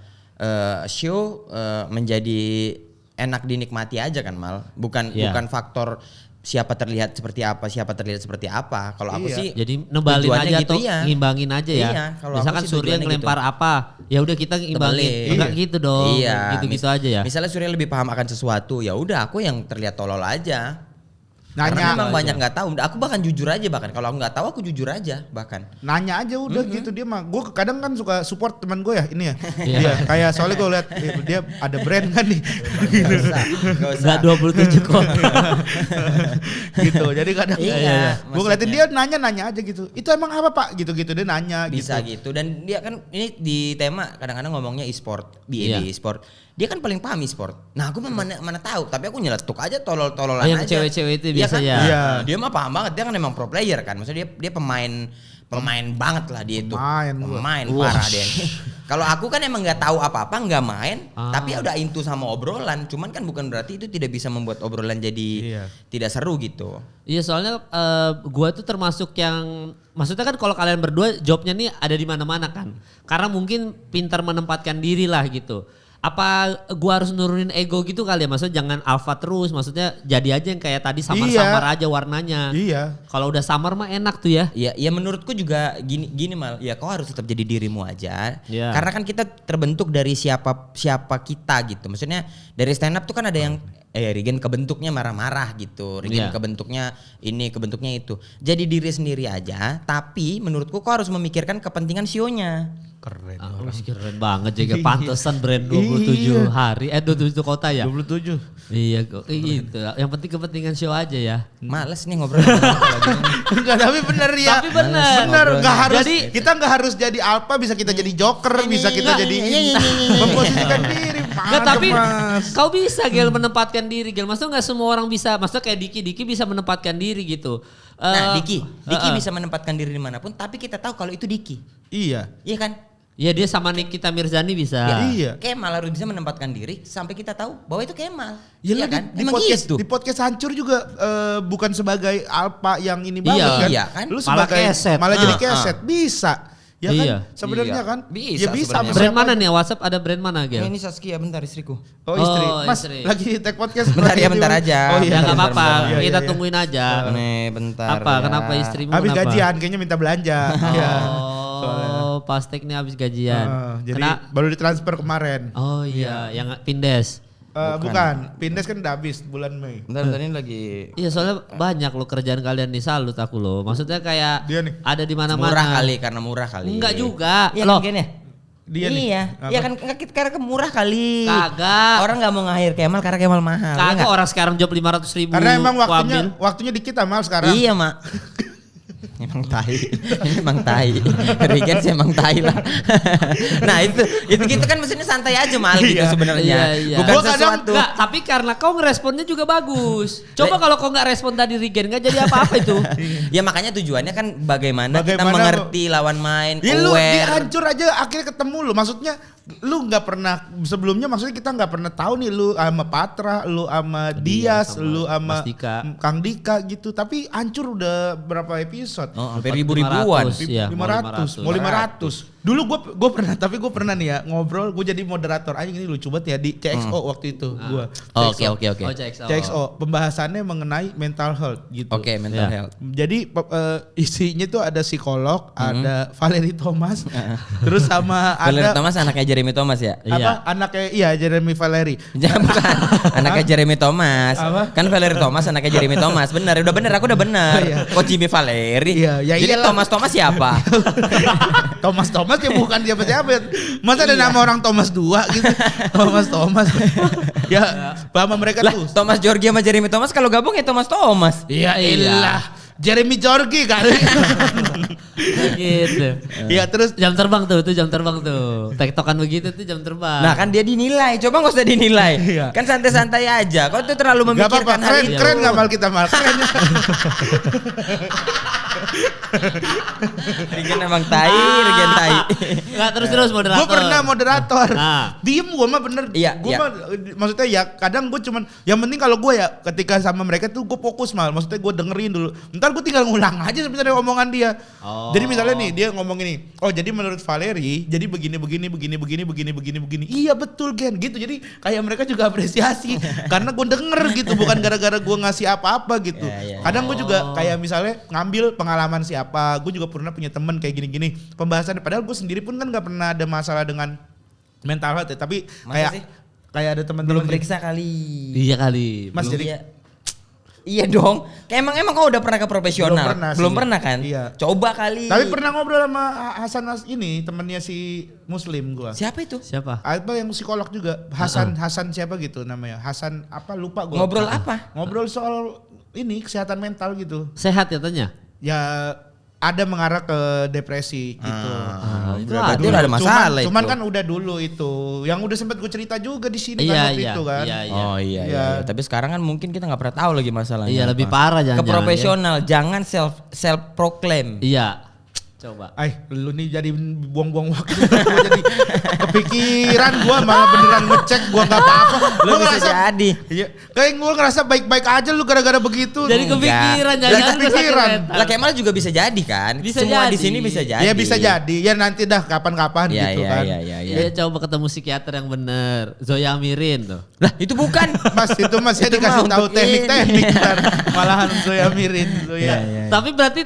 B: show menjadi enak dinikmati aja kan Mal. Bukan faktor siapa terlihat seperti apa. Kalau aku sih
A: jadi nebalin aja
B: gitu,
A: atau ngimbangin aja ya.
B: Iya,
A: misalkan Surya ngelempar apa, ya udah kita ngimbangin. Enggak gitu dong.
B: Iya,
A: gitu aja ya.
B: Misalnya Surya lebih paham akan sesuatu, ya udah aku yang terlihat tolol aja. Karena memang banyak nggak tahu. Aku bahkan jujur aja kalau aku nggak tahu aku jujur aja bahkan.
C: Nanya aja udah gitu dia mah. Gue kadang kan suka support teman gue ya ini ya. Dia kayak soalnya gue lihat dia ada brand kan nih.
B: Gak
A: 27 kok.
C: Gitu. Jadi kadang gue ngeliatin dia nanya aja gitu. Itu emang apa Pak? Gitu-gitu dia nanya.
B: Bisa gitu. Dan dia kan ini di tema kadang-kadang ngomongnya e-sport, e-sport. Dia kan paling paham e-sport. Nah aku mana tahu, tapi aku nyeletuk aja tolol-tololan aja.
A: Yang cewek-cewek itu biasa
B: kan?
A: ya.
C: Iya.
B: Dia mah paham banget, dia kan emang pro player kan. Maksudnya dia pemain banget lah dia itu. Pemain parah dia. Kalau aku kan emang nggak tahu apa-apa, nggak main, tapi udah into sama obrolan. Cuman kan bukan berarti itu tidak bisa membuat obrolan jadi tidak seru gitu.
A: Iya soalnya gua tuh termasuk yang maksudnya kan kalau kalian berdua jobnya nih ada di mana-mana kan. Karena mungkin pintar menempatkan diri lah gitu. Apa gua harus nurunin ego gitu kali ya? Maksudnya jangan alpha terus, maksudnya jadi aja yang kayak tadi samar-samar aja warnanya.
C: Iya.
A: Kalau udah samar mah enak tuh ya.
B: Iya, ya menurutku juga gini Mal. Ya kau harus tetap jadi dirimu aja.
A: Iya.
B: Karena kan kita terbentuk dari siapa kita gitu. Maksudnya dari stand up tuh kan ada yang Regen kebentuknya marah-marah gitu. Regen kebentuknya ini, kebentuknya itu. Jadi diri sendiri aja, tapi menurutku kau harus memikirkan kepentingan show-nya.
C: Keren.
A: Keren banget juga. Pantesan brand 27 hari 27 kota ya.
C: 27.
A: Iya kok gitu. Yang penting kepentingan show aja ya.
B: Males nih ngobrol.
C: Enggak, tapi bener ya.
A: Tapi bener.
C: Bener, enggak harus
A: Jadi-
C: kita enggak harus jadi alpha, bisa kita jadi joker, bisa kita jadi memposisikan diri.
A: Nggak, tapi
C: Mas.
A: kau bisa Gel menempatkan diri Gel. Maksudnya nggak semua orang bisa. Maksudnya kayak Diki bisa menempatkan diri gitu.
B: Nah, Diki bisa menempatkan diri dimanapun, tapi kita tahu kalau itu Diki.
C: Iya.
B: Iya kan?
A: Iya dia sama Nikita Mirzani bisa.
C: Iya.
B: Kemal harus bisa menempatkan diri sampai kita tahu bahwa itu Kemal.
C: Ya
B: Iya
C: kan?
B: kan?
C: Di
B: Emang
C: podcast,
B: gitu.
C: di podcast hancur juga bukan sebagai alpha yang ini banget
A: Iya.
C: kan.
B: Iya kan?
C: Lu
A: Malah
C: sebagai
A: keset.
C: malah jadi keset. Bisa. Ya kan?
A: Iya.
C: Sebenarnya
B: Iya.
C: kan?
B: Bisa
C: Ya bisa.
B: sebenarnya.
A: Brand mana nih? WhatsApp ada brand mana Gel?
B: Ini Saskia, bentar istriku.
C: Oh istri.
A: Oh,
C: Mas
A: istri.
C: lagi tag podcast.
B: Bentar ya, bentar aja.
C: Oh
A: Ya
C: iya.
A: nggak apa-apa.
C: Iya,
A: Kita
C: iya.
A: tungguin aja.
B: Nih bentar.
A: Apa?
B: ya.
A: Kenapa istrimu?
C: Habis
A: kenapa?
C: gajian kayaknya minta belanja. Iya.
A: Oh, pastek nih habis gajian.
C: Jadi baru ditransfer kemarin.
A: Oh iya, yang Pindes.
C: Bukan, Pindes kan udah habis bulan Mei.
B: Bentar ini lagi
A: Iya soalnya banyak lo kerjaan kalian nih, salut aku loh. Maksudnya kayak
C: Dia nih.
A: ada di mana-mana.
B: murah kali karena murah kali.
A: Enggak juga.
B: Iya
A: Loh,
B: kan ya?
C: Dia nih.
B: Iya.
C: Apa?
B: Iya kan karena murah kali.
A: Kagak.
B: Orang nggak mau ngahir Kemal karena Kemal mahal. ya
A: Kagak
B: nggak?
A: orang sekarang job 500.000.
C: Karena emang
A: aku ambil.
C: waktunya dikit Amal sekarang.
B: Iya mak. Emang tai, emang tai. Regen sih emang tai lah. Nah itu gitu kan maksudnya santai aja mal gitu sebenarnya.
A: Iya, iya.
B: Bukan
C: Gua kadang
B: sesuatu.
A: Enggak, tapi karena kau ngeresponnya juga bagus. Coba kalau kau nggak respon tadi Regen nggak jadi apa-apa itu.
B: Ya makanya tujuannya kan bagaimana kita
C: Bagaimana
B: mengerti lawan main,
C: Ya lu
B: aware.
C: dihancur aja akhirnya ketemu lu. Maksudnya lu nggak pernah sebelumnya maksudnya kita nggak pernah tahu nih lu sama Patra, lu sama Dias,
A: sama
C: lu sama
A: Mas Dika.
C: Kang Dika gitu. Tapi hancur udah berapa episode?
B: Oh, hampir ribu-ribuan.
A: 500. Iya,
C: 500, mau 500. Dulu gue pernah nih ya ngobrol, gue jadi moderator. Anjing ini lucu banget ya di CXO waktu itu gue.
B: Oke.
A: Oh,
C: CXO pembahasannya mengenai mental health gitu.
B: Oke, mental
A: Iya.
B: health.
C: Jadi isinya tuh ada psikolog, ada Valerie Thomas, terus sama
B: Valerie
C: ada
B: Thomas anaknya Jeremy Thomas ya?
C: apa
A: Iya.
C: anaknya Jeremy Valerie.
B: Jangan bukan anaknya Jeremy Thomas.
C: Apa?
B: Kan Valerie Thomas anaknya Jeremy Thomas. Benar, udah benar, aku udah benar.
C: Iya.
B: Kok Jimmy Valerie?
C: Iya, ya
B: Jadi
C: iyalah.
B: Thomas siapa?
C: Thomas ya bukan siapa-siapa. Masa ada nama orang Thomas 2 gitu. Thomas. Ya, sama mereka
B: Lah,
C: tuh.
B: Thomas Georgia sama Jeremy Thomas kalau gabung ya Thomas.
C: Iya, iyalah. Jeremy Jorgi kali.
A: Gitu.
C: Iya terus
A: Jam terbang tuh, itu jam terbang tuh. Tektokan begitu tuh jam terbang.
B: Nah kan dia dinilai, coba nggak usah dinilai.
C: Iya.
B: Kan santai-santai aja. Kau tuh terlalu
C: gak apa-apa,
B: memikirkan hal itu.
C: keren gak mal kita mal keren.
B: Regen emang Regen tai.
A: Enggak terus moderator.
C: Gue pernah moderator.
A: Nah.
C: Diem gue mah bener.
B: Iya,
C: Gue
B: iya.
C: mah maksudnya ya kadang gue cuman yang penting kalau gue ya ketika sama mereka tuh gue fokus mal. Maksudnya gue dengerin dulu. Ntar gue tinggal ngulang aja sebenarnya omongan dia.
A: Oh.
C: Jadi misalnya nih dia ngomong ini. Oh jadi menurut Valeri jadi begini. Iya betul Gen gitu. Jadi kayak mereka juga apresiasi karena gue denger gitu bukan gara-gara gue ngasih apa-apa gitu.
B: Iya, iya.
C: Kadang gue juga kayak misalnya ngambil pengalaman siapa. Gue juga pernah punya temen kayak gini-gini. Pembahasan padahal gue sendiri pun kan gak pernah ada masalah dengan mental health ya. Tapi
B: Masa sih?
C: kayak ada teman-teman
B: Belum periksa kali.
A: Iya kali.
C: Mas
A: Belum.
C: jadi
B: Iya. Iya dong. Kayak emang kau udah pernah ke profesional?
C: Belum
B: Pernah
C: sih.
B: kan?
C: Iya.
B: Coba kali.
C: tapi pernah ngobrol sama Hasan ini temennya si Muslim gua.
B: Siapa itu?
A: Siapa?
C: Apa yang psikolog juga Hasan siapa gitu namanya Hasan apa lupa gua.
B: Ngobrol apa?
C: Ngobrol soal ini kesehatan mental gitu.
A: Sehat ya tanya?
C: Ya ada mengarah ke depresi gitu.
A: Itu
B: berarti
A: ada.
B: udah ada masalah
C: cuman
B: itu.
C: kan udah dulu itu. Yang udah sempat gue cerita juga di sini
A: Iya,
C: kan waktu
A: iya,
C: itu kan.
A: iya, iya.
B: Oh iya,
C: Iya.
B: iya. Tapi sekarang kan mungkin kita nggak pernah tahu lagi masalahnya.
A: Iya, lebih
B: apa.
A: parah
B: Ke
A: jangan-jangan,
B: profesional, jangan self proclaim.
A: Iya. Coba.
C: Lu nih jadi buang-buang waktu. Gua jadi kepikiran gua malah beneran ngecek gua nggak apa-apa.
B: Lu
C: Gua
B: bisa
C: ngerasa-
B: jadi.
C: Iya, kayak gua ngerasa baik-baik aja lu gara-gara begitu.
A: Jadi
B: Enggak.
A: kepikiran
C: Jadi
A: jangan
C: kepikiran.
B: Lah Kemal juga bisa jadi kan?
A: Bisa
B: Semua
A: jadi.
B: di sini bisa jadi.
C: Ya bisa jadi. Ya nanti dah kapan-kapan
B: Iya,
C: gitu
B: iya,
C: kan.
B: iya, iya, iya.
A: Dia coba ketemu psikiater yang bener. Zoya Amirin tuh.
B: Lah itu bukan.
C: Mas itu mas saya
B: Itu
C: dikasih
B: mah
C: tahu
B: untuk
C: teknik-teknik
B: ini.
C: ntar. Malahan Zoya Mirin Zoya.
A: Tapi berarti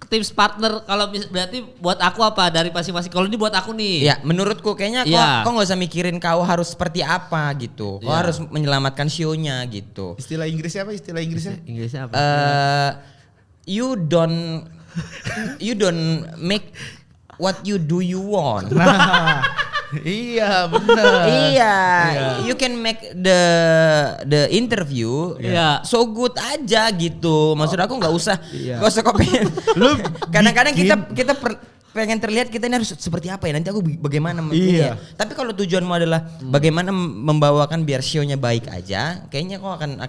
A: tips partner kalau berarti buat aku apa dari masing-masing? Kalau ini buat aku nih.
B: Ya menurutku kayaknya
A: Iya.
B: kok nggak usah mikirin kau harus seperti apa gitu. Kau
A: Iya.
B: harus menyelamatkan show-nya gitu.
C: Istilah Inggrisnya apa? Istilah Inggrisnya?
A: Inggrisnya apa?
B: You don't make what you do you want.
C: Nah, iya benar.
B: Iya, you can make the interview
A: Iya.
B: so good aja gitu. Maksud aku nggak usah
C: Iya.
B: kok pengen.
C: Lu
B: Kadang-kadang
C: bikin-
B: kita pengen terlihat kita ini harus seperti apa ya, nanti aku bagaimana
C: Iya.
B: ini ya. Tapi kalau tujuanmu adalah bagaimana membawakan biar show-nya baik aja, kayaknya kau akan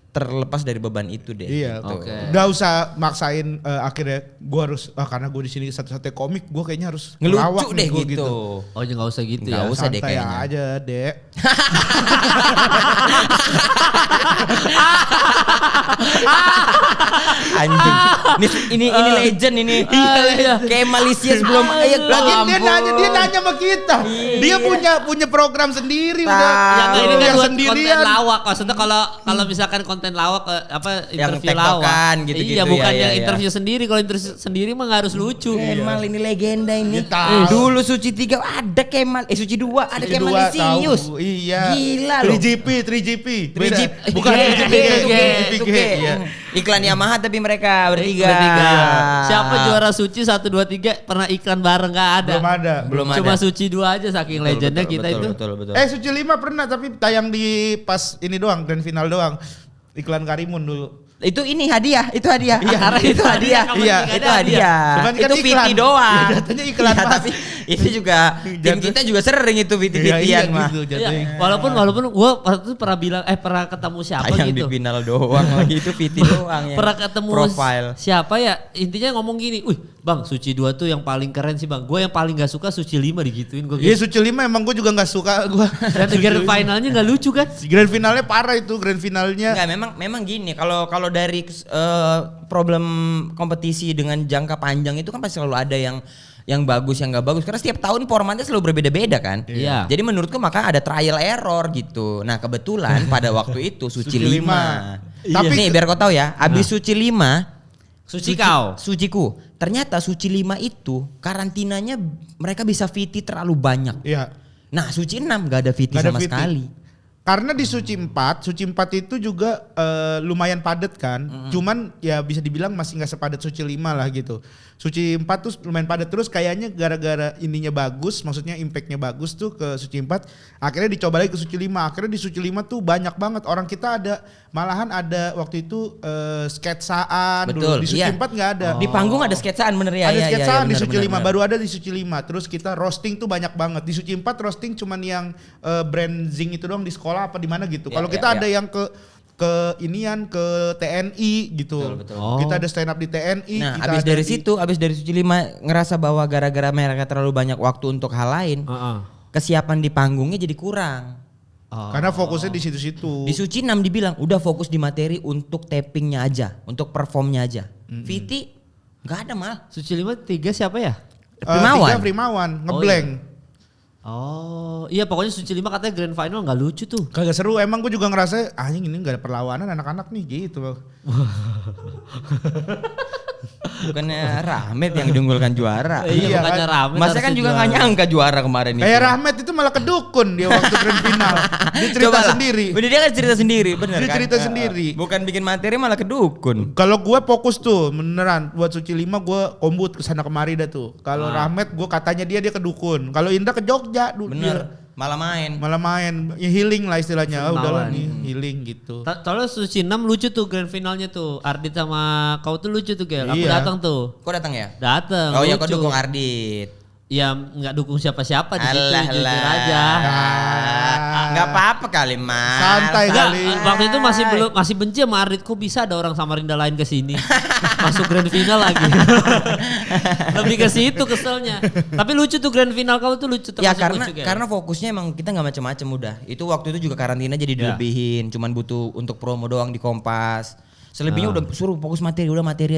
B: terlepas dari beban itu deh.
C: Iya,
B: gitu.
A: Oke.
C: Gak usah maksain akhirnya gue harus karena gue di sini satu-satunya komik, gue kayaknya harus
B: Ngelucu
C: ngelawak
B: deh
C: nih gua
B: gitu.
A: Oh ya nggak usah gitu
B: Nggak
A: ya.
B: usah deh
C: Santai
B: kayaknya.
C: aja, Dek.
B: Anjing. Ini legend ini.
A: Iya.
B: Kayak Malaysia sebelum
C: Lagi dia nanya sama kita. Dia punya program sendiri udah.
A: Ya nggak, ini kan
C: yang
A: buat
C: sendirian.
A: konten lawak. Maksudnya kalau misalkan konten lawak apa
B: Yang
A: interview
B: tektokan
A: lawak.
B: gitu-gitu,
A: Iya bukan
B: ya,
A: yang
B: ya.
A: interview sendiri. Kalau interview sendiri mah nggak harus lucu.
B: Kemal ini legenda ini.
C: Ya, tahu.
B: Dulu Suci 3 ada Kemal, Suci 2 ada
C: Suci
B: Kemal
C: dua
B: Lisius.
C: tahu, Iya.
B: Gila loh.
C: 3GP. Beda.
B: 3GP.
C: Bukan 3GP.
B: Itu
C: Iya.
B: Iklan Yamaha tapi mereka bertiga.
A: Siapa juara Suci 1 2 3 pernah iklan bareng nggak ada.
C: Belum ada.
A: Cuma Suci 2 aja saking legendnya kita itu.
B: Betul.
C: Suci 5 pernah tapi tayang di pas ini doang, grand final doang. Iklan Karimun dulu.
B: Itu ini hadiah, itu hadiah.
C: Iya,
B: Karena itu hadiah.
C: Iya,
B: itu hadiah.
C: Cuman kan
B: Itu
C: iklan.
B: VT doang.
C: Ya, jatuhnya iklan,
B: Iya,
C: Mas.
B: tapi itu juga tim kita juga sering itu VT-VT-an mah.
C: gitu
A: Iya,
C: jatuhnya.
A: walaupun gua waktu itu pernah bilang pernah ketemu siapa
B: Yang di
A: gitu.
B: final doang lagi itu VT doang ya.
A: Pernah ketemu
B: profile.
A: siapa ya, intinya ngomong gini, "Wih, Bang, Suci 2 tuh yang paling keren sih, Bang. Gue yang paling gak suka Suci 5 digituin gue."
C: Iya Suci 5 emang gue juga gak suka gue.
A: Dan grand finalnya gak lucu kan?
C: Grand finalnya parah itu, grand finalnya.
B: Enggak, memang gini, kalau dari problem kompetisi dengan jangka panjang itu kan pasti selalu ada yang bagus, yang nggak bagus. Karena setiap tahun formatnya selalu berbeda-beda kan.
A: Iya.
B: Jadi menurutku maka ada trial error gitu. Nah kebetulan pada waktu itu Suci 5.
C: Tapi
B: Nih biar kau tahu ya, abis Suci 5, Suciku. Ternyata Suci 5 itu karantinanya mereka bisa VT terlalu banyak.
C: Iya.
B: Nah Suci 6 gak ada VT
C: Nggak ada
B: sama
C: VT.
B: sekali.
C: Karena di Suci 4 itu juga lumayan padat kan. Cuman ya bisa dibilang masih nggak sepadat Suci 5 lah gitu. Suci 4 tuh lumayan padat, terus kayaknya gara-gara ininya bagus, maksudnya impactnya bagus tuh ke Suci 4. Akhirnya dicoba lagi ke Suci 5. Akhirnya di Suci 5 tuh banyak banget. Orang kita malahan ada waktu itu sketsaan.
B: Betul,
C: dulu. Di Suci 4 nggak ada.
B: Di panggung ada sketsaan bener ya.
C: Ada sketsaan di
B: bener,
C: Suci
B: bener,
C: 5,
B: bener.
C: baru ada di Suci 5. Terus kita roasting tuh banyak banget. Di Suci 4 roasting cuman yang brand Zing itu doang di sekolah apa di mana gitu. Kalau kita ada yang ke TNI gitu.
B: Betul.
C: Kita ada stand up di TNI.
B: Nah,
C: kita
B: abis dari Suci 5 ngerasa bahwa gara-gara mereka terlalu banyak waktu untuk hal lain, kesiapan di panggungnya jadi kurang.
C: Karena fokusnya di situ-situ.
B: Di Suci 6 dibilang udah fokus di materi untuk tappingnya aja, untuk performnya aja. Viti nggak ada mal.
A: Suci 5 3 siapa ya?
B: Primawan.
C: 3 Primawan, ngeblank.
A: Oh iya pokoknya Suci 5 katanya grand final gak lucu tuh.
C: Kagak seru, emang gue juga ngerasa anjing ini gak ada perlawanan anak-anak nih gitu.
B: Bukannya Rahmat yang diunggulkan juara.
A: Iya bukannya
C: kan?
A: rame.
B: Masa kan juga nggak nyangka juara kemarin itu.
C: Kayak Rahmat itu malah kedukun dia waktu grand final. Dia cerita
B: Coba lah.
C: sendiri.
B: Udah dia kan cerita sendiri, bener
C: Dia
B: kan?
C: cerita sendiri.
B: Bukan bikin materi malah kedukun.
C: Kalau gue fokus tuh beneran buat Suci 5 gue kombut kesana kemari dah tuh. Kalau Rahmat gue katanya dia kedukun. Kalau Indra ke Jogja dulu.
B: Bener. Malah main.
C: Ya, healing lah istilahnya.
A: Sendawan.
C: Udahlah nih healing gitu.
A: Soalnya Suci 6 lucu tuh grand finalnya tuh. Ardit sama kau tuh lucu tuh Gel. Aku
C: Iya.
A: datang tuh.
B: Kok datang ya?
A: Datang.
B: Oh ya,
A: lucu.
B: kok dukung Ardit.
A: Ya nggak dukung siapa-siapa di situ
B: Alah
A: jujur
B: lah.
A: aja.
B: Nggak apa-apa kali mas.
C: Santai
A: Nggak,
C: kali.
A: waktu itu masih benci sama Ardit. Kok bisa ada orang Samarinda lain ke sini masuk grand final lagi. Lebih ke situ keselnya. Tapi lucu tuh grand final kau tuh lucu.
B: Ya
A: termasuk lucu, Gel.
B: karena fokusnya emang kita nggak macam-macam udah. Itu waktu itu juga karantina jadi dilebihin. Cuman butuh untuk promo doang di Kompas. Selebihnya udah suruh fokus materi, udah materi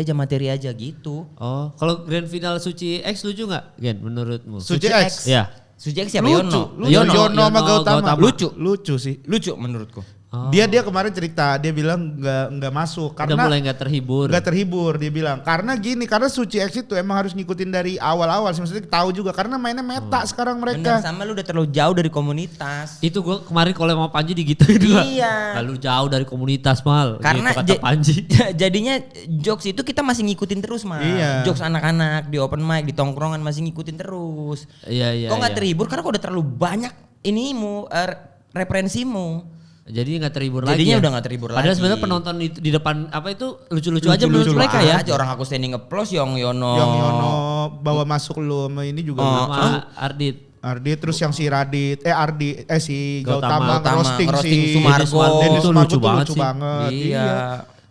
B: aja gitu.
A: Oh, kalau grand final Suci X lucu nggak, Gen? Menurutmu?
C: Suci X.
A: Ya.
B: Suci X siapa?
C: Lucu.
B: Yono.
C: Yono sama Gautama.
B: Lucu.
C: Lucu sih.
B: Lucu menurutku.
C: Dia kemarin cerita, dia bilang nggak masuk
A: Udah
C: karena
A: mulai nggak terhibur.
C: nggak terhibur, dia bilang karena Suci X itu emang harus ngikutin dari awal-awal sih, maksudnya tahu juga karena mainnya meta sekarang
B: Bener,
C: mereka.
B: sama lu udah terlalu jauh dari komunitas.
A: Itu gue kemarin kalau sama Panji digituin juga.
B: Iya.
A: Lalu jauh dari komunitas mal.
B: Karena
A: gitu kata Panji.
B: jadinya jokes itu kita masih ngikutin terus mah.
C: Iya.
B: Jokes anak-anak di open mic, di tongkrongan masih ngikutin terus.
A: Iya.
B: Kok nggak
A: iya.
B: terhibur karena kok udah terlalu banyak referensimu.
A: Jadi nggak terhibur
B: Jadinya
A: lagi.
B: udah nggak terhibur
A: Padahal
B: lagi.
A: sebenarnya penonton itu di depan apa itu lucu-lucu aja menurut mereka ya.
B: Aja orang aku standing applause Yono.
C: Yang Yono bawa masuk lu sama ini juga
A: Sama Ardit.
C: Ardit, terus yang si si
A: Gautama.
C: Gautama ngerosting si
B: Sumargo.
C: Dennis
A: Itu
C: Sumargo
A: lucu
C: tuh
A: banget
C: lucu
A: sih.
C: banget.
B: Iya.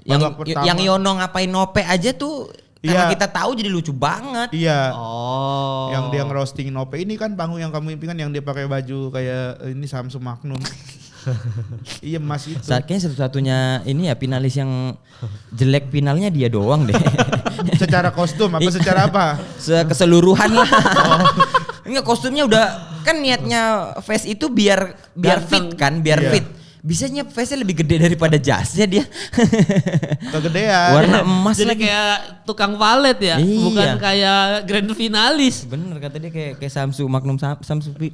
C: Babak pertama.
B: Yang Yono ngapain nope aja tuh karena
C: Iya.
B: kita tahu jadi lucu banget.
C: Iya.
A: Oh.
C: Yang dia ngerosting Nope ini kan panggung yang kamu impikan yang dia pakai baju kayak ini Samsung Magnum. Iya Mas itu.
B: Kayaknya satu-satunya ini ya finalis yang jelek finalnya dia doang deh.
C: Secara kostum apa secara apa?
B: Keseluruhan lah. Enggak, kostumnya udah kan niatnya face itu biar fit kan, biar
C: Iya.
B: fit. Bisanya face-nya lebih gede daripada jasnya dia.
C: Kegedean.
B: Warna emas
A: Jadi
B: lagi.
A: kayak tukang valet ya,
B: Iya.
A: bukan kayak grand finalis.
B: Bener kata dia kayak Samsung Magnum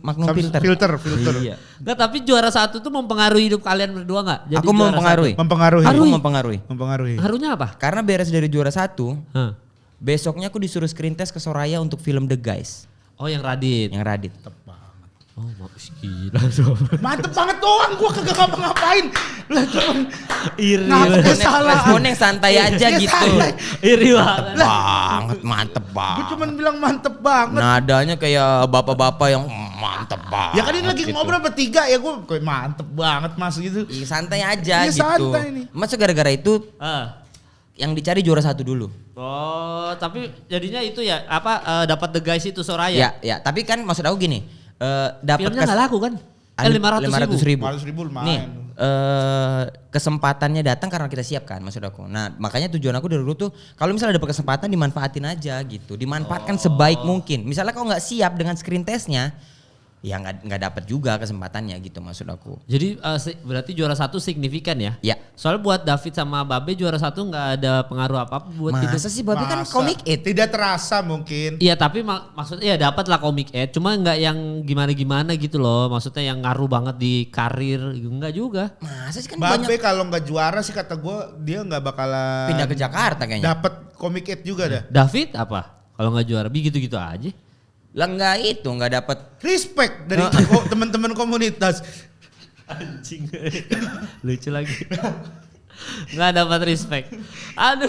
B: Magnum filter.
C: Filter.
B: Iya.
A: Nggak, tapi juara satu tuh mempengaruhi hidup kalian berdua nggak? Jadi
B: Aku
A: juara
B: mempengaruhi.
C: Mempengaruhi.
B: Aku mempengaruhi.
C: Mempengaruhi.
A: satu. Harunya apa?
B: Karena beres dari juara 1,
A: Hah.
B: besoknya aku disuruh screen test ke Soraya untuk film The Guys
A: Oh yang Radit.
B: yang Radit.
A: Oh gila.
C: Mantep banget doang, gua kagak ngapa-ngapain. Lah cuman
A: Iri.
C: ngapa salah.
B: Respon yang santai aja
C: Ya,
B: gitu.
C: santai.
A: Iri banget.
B: Banget, mantep
C: Gua
B: banget.
C: cuman bilang mantep banget.
B: Nadanya kayak bapak-bapak yang mantep banget.
C: Ya kan ini lagi
B: gitu.
C: ngobrol bertiga ya gua kayak mantep banget Mas gitu.
B: Iya, santai aja
C: Iya,
B: gitu.
C: santai nih.
B: Masa gara-gara itu yang dicari juara 1 dulu.
A: Oh tapi jadinya itu ya apa dapat The Guys itu Soraya.
B: Ya, tapi kan maksud aku gini, dapat
A: Filmnya nggak laku kan? 500.000.
C: 500.000 lumayan.
B: Nih, kesempatannya datang karena kita siap kan maksud aku. Nah, makanya tujuan aku dari dulu tuh kalau misalnya ada kesempatan dimanfaatin aja gitu. Dimanfaatkan sebaik mungkin. Misalnya kau nggak siap dengan screen testnya, ya nggak dapat juga kesempatannya gitu maksud aku.
A: Jadi berarti juara 1 signifikan ya?
B: Ya.
A: Soalnya buat David sama Babe juara 1 nggak ada pengaruh apa-apa buat hidup.
B: Masa sih Babe kan
C: Masa?
B: komik it.
C: Tidak terasa mungkin.
A: Iya tapi maksudnya ya dapat lah komik ed, cuma nggak yang gimana-gimana gitu loh. Maksudnya yang ngaruh banget di karir, enggak juga.
B: Masa sih kan
C: Babe
B: banyak
C: kalau nggak juara sih kata gue dia nggak bakalan
B: pindah ke Jakarta kayaknya.
C: dapat komik it juga dah.
A: David apa? Kalau nggak juara, gitu-gitu aja.
B: Lah nggak dapat.
C: Respect dari teman-teman komunitas.
A: Anjing, lucu lagi. Nggak dapat respect. Aduh,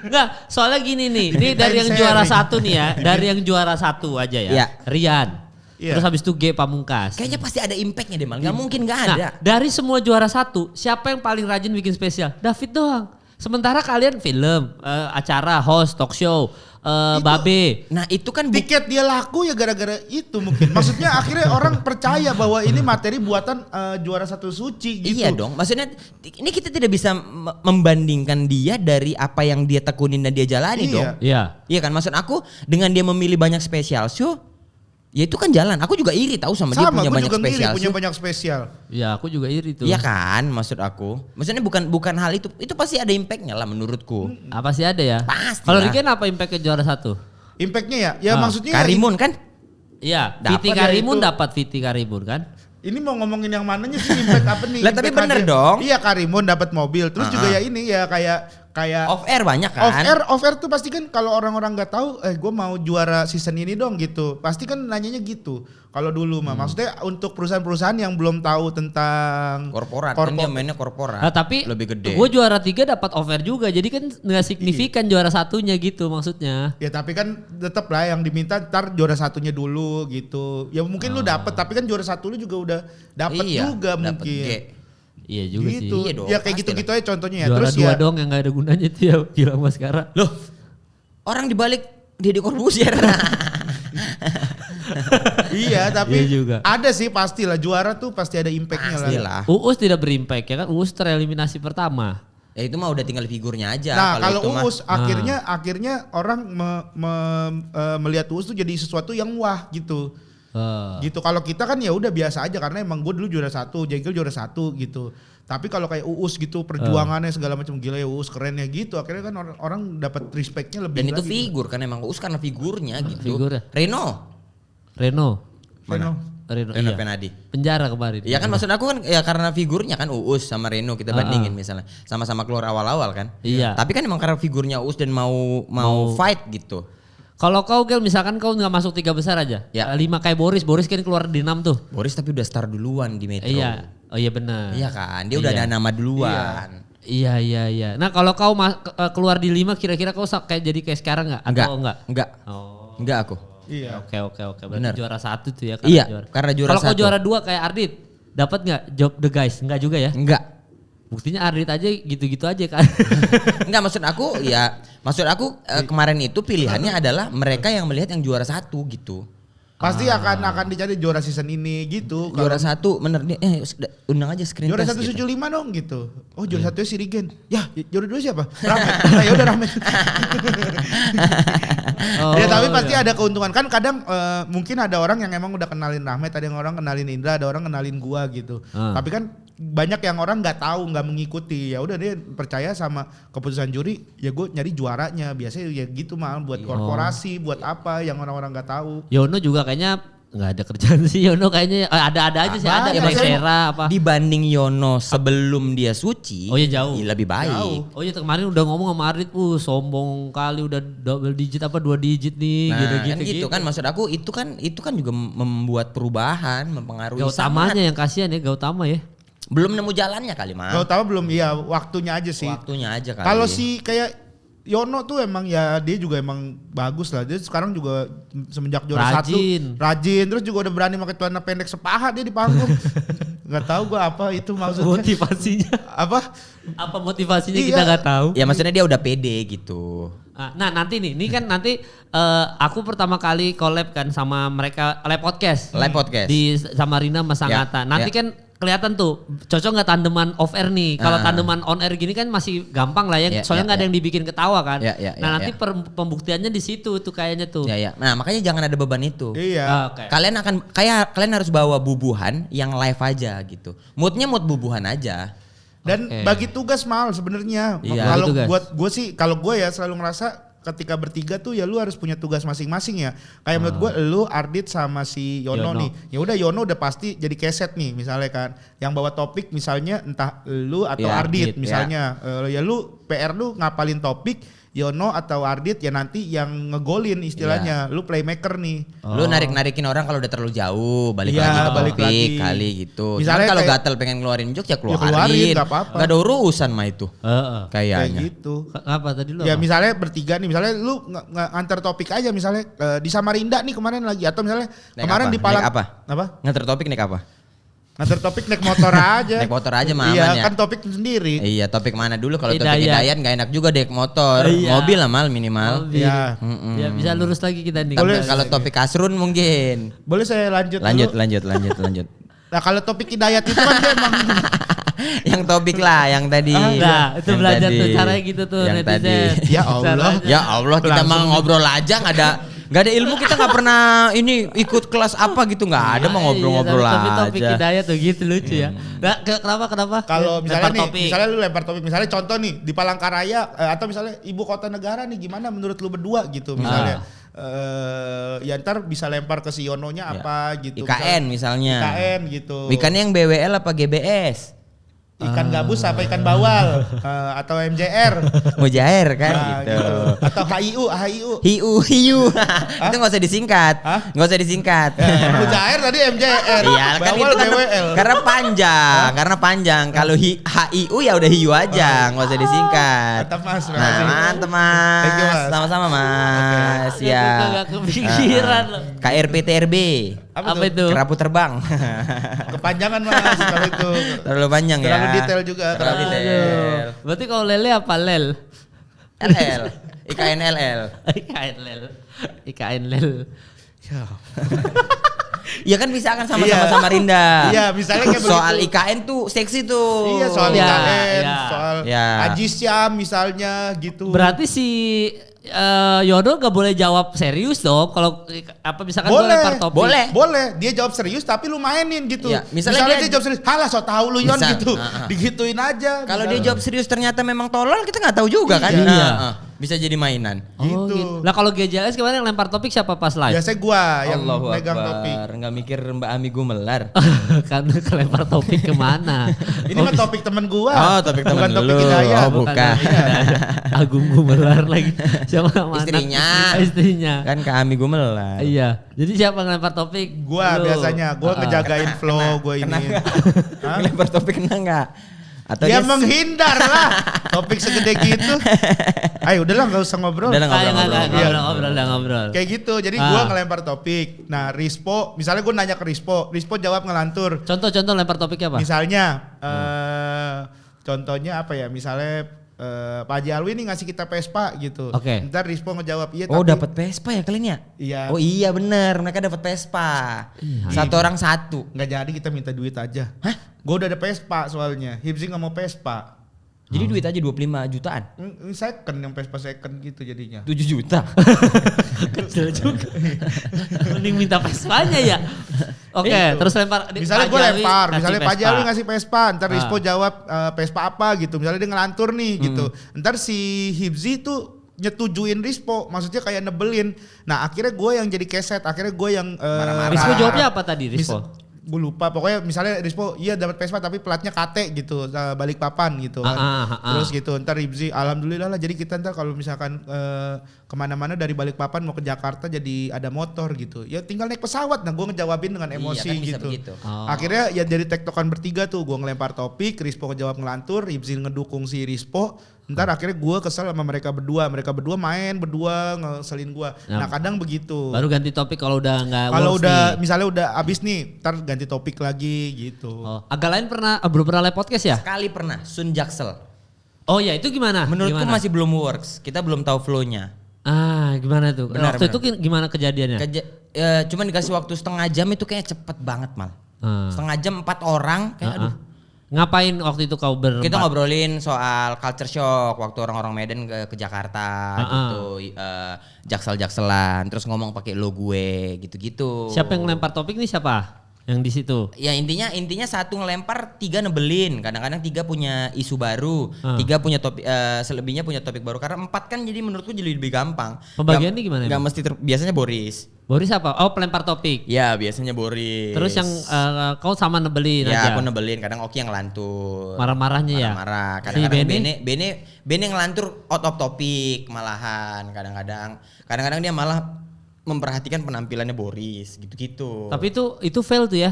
A: nggak. Soalnya gini nih, ini dari yang juara 1 nih ya, dari yang juara 1 aja ya.
B: Iya.
A: Rian.
C: Iya.
A: Terus habis itu G Pamungkas.
B: Kayaknya pasti ada impactnya deh Mal. Nggak mungkin nggak
A: Nah,
B: ada.
A: dari semua juara 1, siapa yang paling rajin bikin spesial? David doang. Sementara kalian film, acara, host, talk show, Babe.
B: Nah itu kan
C: Tiket dia laku ya gara-gara itu mungkin. Maksudnya akhirnya orang percaya bahwa ini materi buatan juara 1 suci gitu.
B: Iya dong, maksudnya ini kita tidak bisa membandingkan dia dari apa yang dia tekunin dan dia jalani
C: Iya.
B: dong.
A: Iya.
B: Iya kan, maksud aku dengan dia memilih banyak spesial show, ya itu kan jalan. Aku juga iri tahu sama dia
C: Sama,
B: punya
C: gue
B: banyak
C: juga ngiri
B: spesial
C: punya
B: show.
C: banyak spesial.
A: Iya, aku juga iri tuh.
B: Iya kan, maksud aku. Maksudnya bukan hal itu pasti ada impactnya lah menurutku.
A: Apa sih ada ya?
B: Pasti
A: Kalau
B: lah.
A: Riken apa impact ke juara 1?
C: Impactnya ya maksudnya
B: Karimun kan?
A: Iya,
B: Dapat
A: Viti
C: ya
A: Karimun
C: itu.
A: dapat Viti Karimun kan?
C: ini mau ngomongin yang mananya sih impact apa nih?
B: Lah, tapi
C: Impact
B: bener
C: hadiah.
B: dong.
C: Iya Karimun dapat mobil. Terus juga ya ini ya kayak
B: Off air banyak kan?
C: off air tuh pasti kan kalau orang-orang nggak tahu, gue mau juara season ini dong gitu. Pasti kan nanyanya gitu. Kalau dulu mah, maksudnya untuk perusahaan-perusahaan yang belum tahu tentang
B: Korporat, kan dia mainnya korporat.
A: Nah, tapi
B: lebih gede.
A: gue juara 3 dapat offer juga. Jadi kan nggak signifikan juara 1-nya gitu maksudnya.
C: Ya tapi kan tetap lah yang diminta ntar juara 1-nya dulu gitu. Ya mungkin lu dapet tapi kan juara 1 lu juga udah dapet
B: Iya,
C: juga
B: dapet
C: mungkin.
B: G.
A: Iya juga
C: Gitu.
A: sih.
B: Iya dong,
C: Ya kayak
B: pasti
C: gitu-gitu aja contohnya ya.
A: Juara
C: Terus
A: 2
C: ya
A: dong yang nggak ada gunanya itu ya bilang Mas Kara.
B: Loh, orang dibalik Deddy Corbuzier.
C: iya tapi
A: Iya juga.
C: ada sih pastilah juara tuh pasti ada impactnya lah.
B: Pastilah.
A: Uus tidak berimpact ya kan? Uus tereliminasi pertama.
B: Ya itu mah udah tinggal figurnya aja.
C: Nah kalau
B: itu mah.
C: Uus akhirnya orang melihat Uus tuh jadi sesuatu yang wah gitu. Gitu kalau kita kan ya udah biasa aja karena emang gue dulu juara 1, Jengkel juara 1 gitu. Tapi kalau kayak Uus gitu perjuangannya segala macam gila ya Uus keren ya gitu. Akhirnya kan orang dapat respectnya lebih.
B: Dan itu
C: lagi.
B: figur kan emang Uus karena figurnya gitu.
A: Figurnya.
B: Reno
A: Reno iya.
B: Penadi.
A: Penjara kemarin.
B: Ya kan maksud aku kan ya karena figurnya kan Uus sama Reno kita bandingin misalnya. Sama-sama keluar awal-awal kan.
A: Iya.
B: Tapi kan emang karena figurnya Uus dan mau fight gitu.
A: Kalau kau Gel misalkan kau nggak masuk 3 besar aja.
B: Ya.
A: 5 kayak Boris kan keluar di 6 tuh.
B: Boris tapi udah star duluan di Metro.
A: Iya. Oh iya benar.
B: Iya kan, dia udah ada nama duluan.
A: Iya. Nah kalau kau keluar di 5 kira-kira kau kayak sekarang nggak? Atau enggak?
B: Enggak.
A: Oh.
B: Enggak aku.
C: Iya.
A: Oke. Berarti
B: Bener.
A: juara 1 tuh ya.
B: Iya, karena juara
A: Kalau kau
B: 1.
A: juara 2 kayak Ardit, dapat nggak job the guys? Enggak juga ya?
B: Enggak.
A: Buktinya Ardit aja gitu-gitu aja kan.
B: Enggak maksud aku kemarin itu pilihannya adalah mereka yang melihat yang juara 1 gitu.
C: Pasti akan dicari juara season ini gitu.
B: Juara 1 bener nih undang aja screen
C: Juara
B: test
C: 175
B: gitu.
C: dong gitu. Oh juara 1 si Rigen. Ya juara 2 siapa? Ramet. Nah, ya udah Ramet. Ya tapi pasti ada keuntungan kan kadang mungkin ada orang yang emang udah kenalin Rahmat, ada yang orang kenalin Indra, ada orang kenalin gua gitu. Tapi kan banyak yang orang nggak tahu, nggak mengikuti. Ya udah dia percaya sama keputusan juri, ya gue nyari juaranya. Biasanya ya gitu mah buat korporasi, buat apa yang orang-orang nggak tahu.
A: Yono juga kayaknya nggak ada kerjaan sih Yono kayaknya ada aja sih ada
C: Banyak,
A: kayak
C: saya-
A: Vera apa.
B: Dibanding Yono sebelum dia suci,
A: Oh iya, jauh.
B: lebih baik.
C: Jauh.
A: Oh iya kemarin udah ngomong sama Ardit, sombong kali udah double digit apa 2 digit nih
B: Nah,
A: gitu-gitu.
B: kan gitu kan maksud aku itu kan juga membuat perubahan, mempengaruhi
A: Gautamanya
B: sangat.
A: yang kasihan ya Gautama ya.
B: Belum nemu jalannya kali mah.
C: Kalau tahu belum, iya waktunya aja sih.
B: Waktunya aja kali.
C: Kalau si kayak Yono tuh emang ya dia juga emang bagus lah. Dia sekarang juga semenjak juara 1 rajin, terus juga udah berani pakai celana pendek sepaha dia di panggung. Nggak tahu gua apa itu maksudnya.
A: Motivasinya
C: Apa?
A: apa motivasinya
C: Iya.
A: kita nggak tahu.
B: ya maksudnya dia udah pede gitu.
A: Nah nanti nih, ini kan nanti aku pertama kali collab kan sama mereka live podcast.
B: Live podcast.
A: Di Samarinda sama Sangatta.
B: Ya,
A: Nanti
B: ya.
A: kan kelihatan tuh cocok nggak tandeman off air nih. Kalau tandeman on air gini kan masih gampang lah ya. Soalnya nggak ada yang dibikin ketawa kan. Nah nanti pembuktiannya di situ tuh kayaknya tuh.
B: Nah makanya jangan ada beban itu.
C: Iya.
B: Kalian harus bawa bubuhan yang live aja gitu. Moodnya mood bubuhan aja.
C: Dan bagi tugas Mal sebenarnya. Kalau buat gue sih, kalau gue ya selalu ngerasa ketika bertiga tuh ya lu harus punya tugas masing-masing ya. Kayak menurut gue lu Ardit sama si Yono nih. Ya udah Yono udah pasti jadi keset nih misalnya kan. Yang bawa topik misalnya entah lu atau Ardit misalnya. Ya lu PR lu ngapalin topik, Yono atau Ardit ya nanti yang ngegolin istilahnya. Lu playmaker nih.
B: Lu narik-narikin orang kalau udah terlalu jauh, balik lagi ke topik kali gitu. Misalnya kalau gatel pengen ngeluarin jokes ya keluarin.
C: Gak apa-apa.
B: Gak ada urusan mah itu. Kayaknya.
C: Kayak gitu.
A: Apa tadi lu?
C: Ya misalnya bertiga nih, misalnya lu nganter topik aja misalnya di Samarinda nih kemarin lagi, atau misalnya kemarin di Palang.
B: Naik apa? Nganter topik naik apa?
C: Nganter topik naik motor aja.
B: Naik motor aja mah aman
C: ya.
B: Iya
C: kan topik sendiri.
B: Iya topik mana dulu kalau topik Hidayat gak enak juga naik motor. Mobil lah mal minimal.
A: Iya. Ya bisa lurus lagi kita nih.
B: Kalau topik Kasrun mungkin.
C: Boleh saya lanjut
B: Lanjut.
C: Nah kalau topik Hidayat itu kan dia emang
B: yang topik lah yang tadi.
A: Nah itu belajar tuh caranya gitu tuh
B: yang
A: netizen.
B: Tadi. Ya Allah kita mau ngobrol aja Gak ada ilmu, kita gak pernah ini ikut kelas apa gitu, gak ada mau ngobrol-ngobrol aja.
A: Tapi topik Hidayat tuh gitu lucu ya. Nah, kenapa?
C: Kalau misalnya lu lempar topik, misalnya contoh nih di Palangkaraya atau misalnya ibu kota negara nih gimana menurut lu berdua gitu misalnya. Ya ntar bisa lempar ke si Yononya apa gitu.
B: IKN misalnya.
C: IKN gitu.
B: IKN yang BWL apa GBS?
C: Ikan gabus apa ikan bawal atau MJR
B: Mujair kan gitu.
C: Atau HIU
B: Hiu itu nggak usah disingkat
C: Mujair tadi MJR
B: kan
C: bawal
B: itu
C: BWL
B: karena panjang kalau HIU ya udah hiu aja nggak usah disingkat. Mantap mas sama-sama mas ya.
A: Gak kepikiran loh.
B: KRPTRB
A: apa itu?
B: Kerapu terbang.
C: Kepanjangan mas kalau itu.
B: Terlalu panjang ya.
C: Terlalu detail juga.
B: Terlalu detail.
A: Berarti kalau lele apa lel?
B: LL. IKNLL.
A: IKNLL.
B: Ya kan bisa kan sama-sama Samarinda.
C: Iya, misalnya kayak
B: soal
C: begitu.
B: IKN tuh seksi tuh.
C: Iya, soal IKN, soal
B: ya.
C: Haji Syam misalnya gitu.
A: Berarti si Yono gak boleh jawab serius dong kalau apa misalkan gue lempar topik.
C: Boleh. Dia jawab serius tapi lu mainin gitu.
B: Ya,
C: misalnya dia jawab serius, halah so tau lu Yon gitu. Digituin aja.
B: Kalau dia jawab serius ternyata memang tolol, kita nggak tahu juga kan.
A: Iya.
B: Bisa jadi mainan.
A: Gitu. Nah kalau GJLS kemarin yang lempar topik siapa pas live?
C: Biasanya gua yang
B: Allahu
C: megang
B: Akbar.
C: topik.
B: Nggak mikir Mbak Ami Gumelar.
A: Karena kelempar topik kemana?
C: Ini mah topik temen gua.
B: Oh topik temen
C: bukan topik
B: lu.
C: Hidayat.
B: Oh bukan.
A: Agung Gumelar lagi. Siapa nama istrinya.
B: Kan Kak Ami Gumelar.
A: Iya. Jadi siapa ngelempar topik?
C: Gua biasanya. Gua ngejagain flow gua ini.
B: Ngelempar topik kena nggak? Atau
C: dia menghindar lah. Topik segede gitu. Ayo udahlah gak usah ngobrol.
A: Ngobrol.
C: Kayak gitu. Jadi gua ngelempar topik. Nah Rispo, misalnya gua nanya ke Rispo jawab ngelantur.
A: Contoh lempar topiknya apa?
C: Misalnya contohnya apa ya? Misalnya Pak Haji Alwi nih ngasih kita Vespa gitu.
A: Oke.
C: Ntar Rispo ngejawab iya.
B: Oh dapat Vespa ya kalian ya?
C: Iya.
B: Oh iya bener, mereka dapat Vespa. Satu orang satu.
C: Nggak jadi kita minta duit aja.
B: Hah?
C: Gue udah ada Vespa soalnya. Hibzi nggak mau Vespa.
B: Jadi duit aja 25 jutaan.
C: Ini second yang Vespa second gitu jadinya.
B: 7 juta.
A: Kecil juga. Mending minta Vespanya ya. Oke, terus lempar.
C: Misalnya gue lempar, misalnya Pak Haji Alwi ngasih Vespa, ntar Rispo jawab Vespa apa gitu. Misalnya dia ngelantur nih gitu. Ntar si Hibzi tuh nyetujuin Rispo, maksudnya kayak nebelin. Nah akhirnya gue yang jadi keset, akhirnya gue yang
B: marah-marah.
A: Rispo jawabnya apa tadi Rispo?
C: Gue lupa, pokoknya misalnya Rispo iya dapat Vespa tapi platnya KT gitu, balik papan gitu kan. Terus gitu ntar Hibzi alhamdulillah lah, jadi kita ntar kalau misalkan kemana-mana dari balik papan mau ke Jakarta jadi ada motor gitu, ya tinggal naik pesawat. Nah gue ngejawabin dengan emosi
B: kan
C: gitu. Akhirnya ya dari tektokan bertiga tuh, gue ngelempar topik, Rispo ngejawab ngelantur, Hibzi ngedukung si Rispo. Ntar akhirnya gue kesel sama mereka berdua main berdua ngeselin gue. Nah kadang begitu.
A: Baru ganti topik kalau udah nggak.
C: Kalau udah misalnya udah abis nih, ntar ganti topik lagi gitu.
A: Agak lain belum pernah live podcast ya?
B: Sekali pernah, Sun Jaksel.
A: Oh ya itu gimana?
B: Menurutku masih belum works, kita belum tahu flow-nya.
A: Gimana tuh? Waktu itu gimana kejadiannya?
B: Cuman dikasih waktu setengah jam itu kayaknya cepet banget mal. Setengah jam 4 orang kayak aduh.
A: Ngapain waktu itu kau berempat?
B: Kita ngobrolin soal culture shock waktu orang-orang Medan ke Jakarta gitu, jaksel-jakselan, terus ngomong pakai lo gue gitu-gitu.
A: Siapa yang lempar topik nih siapa? Yang di situ?
B: Ya intinya satu ngelempar, 3 nebelin. Kadang-kadang 3 punya isu baru, 3 punya topik, selebihnya punya topik baru. Karena 4 kan jadi menurutku jadi lebih gampang.
A: Pembagiannya gimana?
B: Gak mesti biasanya Boris.
A: Boris apa? Oh pelempar topik.
B: Ya biasanya Boris.
A: Terus yang kau sama nebelin aja?
B: Ya aku nebelin, kadang Oki yang ngelantur.
A: Marah-marahnya ya?
B: Marah-marah.
A: Si
B: Kadang-kadang Bene ngelantur out of topic malahan. Kadang-kadang dia malah memperhatikan penampilannya Boris gitu-gitu.
A: Tapi itu fail tuh ya?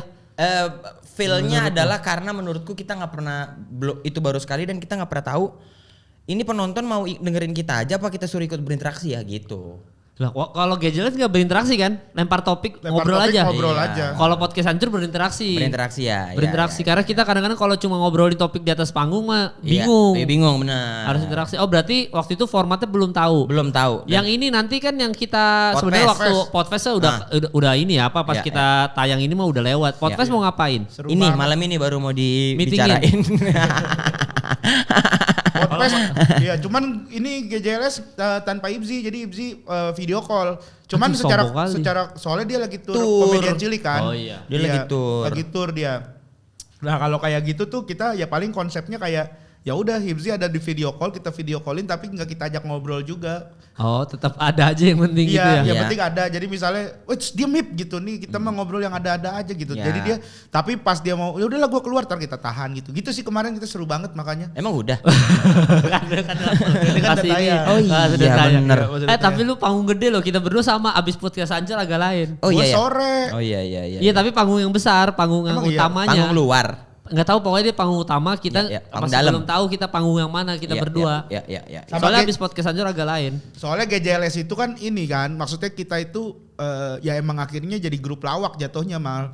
B: Failnya adalah karena menurutku kita nggak pernah, itu baru sekali dan kita nggak pernah tahu ini penonton mau dengerin kita aja apa kita suruh ikut berinteraksi ya gitu.
A: Lah kalau GJLS nggak berinteraksi kan, lempar topik ngobrol aja. Kalau podcast hancur berinteraksi. Berinteraksi karena kita kadang-kadang kalau cuma ngobrolin topik di atas panggung mah bingung.
B: Iya, bingung benar.
A: Harus interaksi. Oh berarti waktu itu formatnya belum tahu. Yang ini nanti kan yang kita sebenarnya waktu podcast udah ini ya apa pas kita tayang ini mah udah lewat. Podcast mau ngapain?
B: Ini malam ini baru mau dibicarain.
C: Podcast, ya cuman ini GJLS tanpa Ibzi, jadi Ibzi video call. Cuman secara soalnya dia lagi tur komedian cilik kan.
A: Oh iya.
B: Dia lagi tur
C: dia. Nah kalau kayak gitu tuh kita ya paling konsepnya kayak ya udah Ibzi ada di video call, kita video callin tapi nggak kita ajak ngobrol juga.
A: Oh tetap ada aja yang penting gitu ya.
C: Iya, yang penting ada. Jadi misalnya, dia mip gitu nih, kita mah ngobrol yang ada-ada aja gitu. Jadi dia, tapi pas dia mau, ya udahlah gue keluar, ntar kita tahan gitu. Gitu sih kemarin kita seru banget makanya.
B: Emang udah?
C: Ini kan tayang.
B: Oh iya bener.
A: Tapi lu panggung gede loh, kita berdua sama abis podcast Ancol agak lain.
B: Oh iya.
C: Sore.
B: Oh iya.
A: Iya tapi panggung yang besar, panggung yang utamanya.
B: Panggung luar.
A: Nggak tahu pokoknya dia panggung utama, kita masih belum tahu kita panggung yang mana kita berdua.
B: Iya.
A: Soalnya habis podcast Anjur agak lain.
C: Soalnya GJLS itu kan ini kan, maksudnya kita itu ya emang akhirnya jadi grup lawak jatuhnya mal.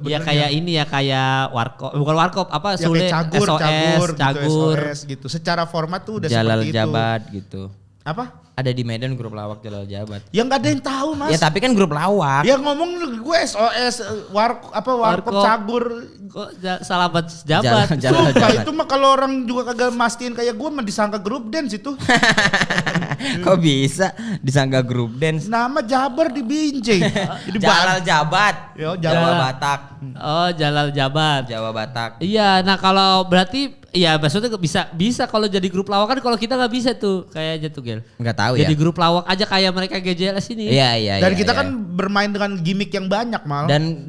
A: Ya kayak ini ya kayak warkop, bukan warkop apa
C: ya,
A: Sule,
C: cagur
A: SOS
C: gitu. Secara format tuh udah
B: Jalal
C: seperti
B: Jabat
C: itu.
B: gitu.
C: Apa?
B: Ada di Medan grup lawak Jalal Jabat.
C: Ya nggak ada yang tahu mas.
B: Ya tapi kan grup lawak.
C: Ya ngomong gue SOS warkop cagur.
A: Kok salabat jabat.
C: Sumpah itu mah kalau orang juga kagak mastiin kayak gue mah disangka grup dance itu.
B: Kok bisa disangka grup dance?
C: Nama Jabar di Binjai.
B: Jalal Jabat.
C: Yo,
B: Jawa Batak.
A: Oh Jalal Jabat.
B: Jawa Batak.
A: Iya, nah kalau berarti ya maksudnya bisa kalau jadi grup lawak kan kalau kita nggak bisa tuh kayaknya tuh Gel.
B: Nggak tahu ya.
A: Jadi grup lawak aja kayak mereka GJLS ini.
B: Iya.
C: Dan kita kan bermain dengan gimmick yang banyak mal.
B: Dan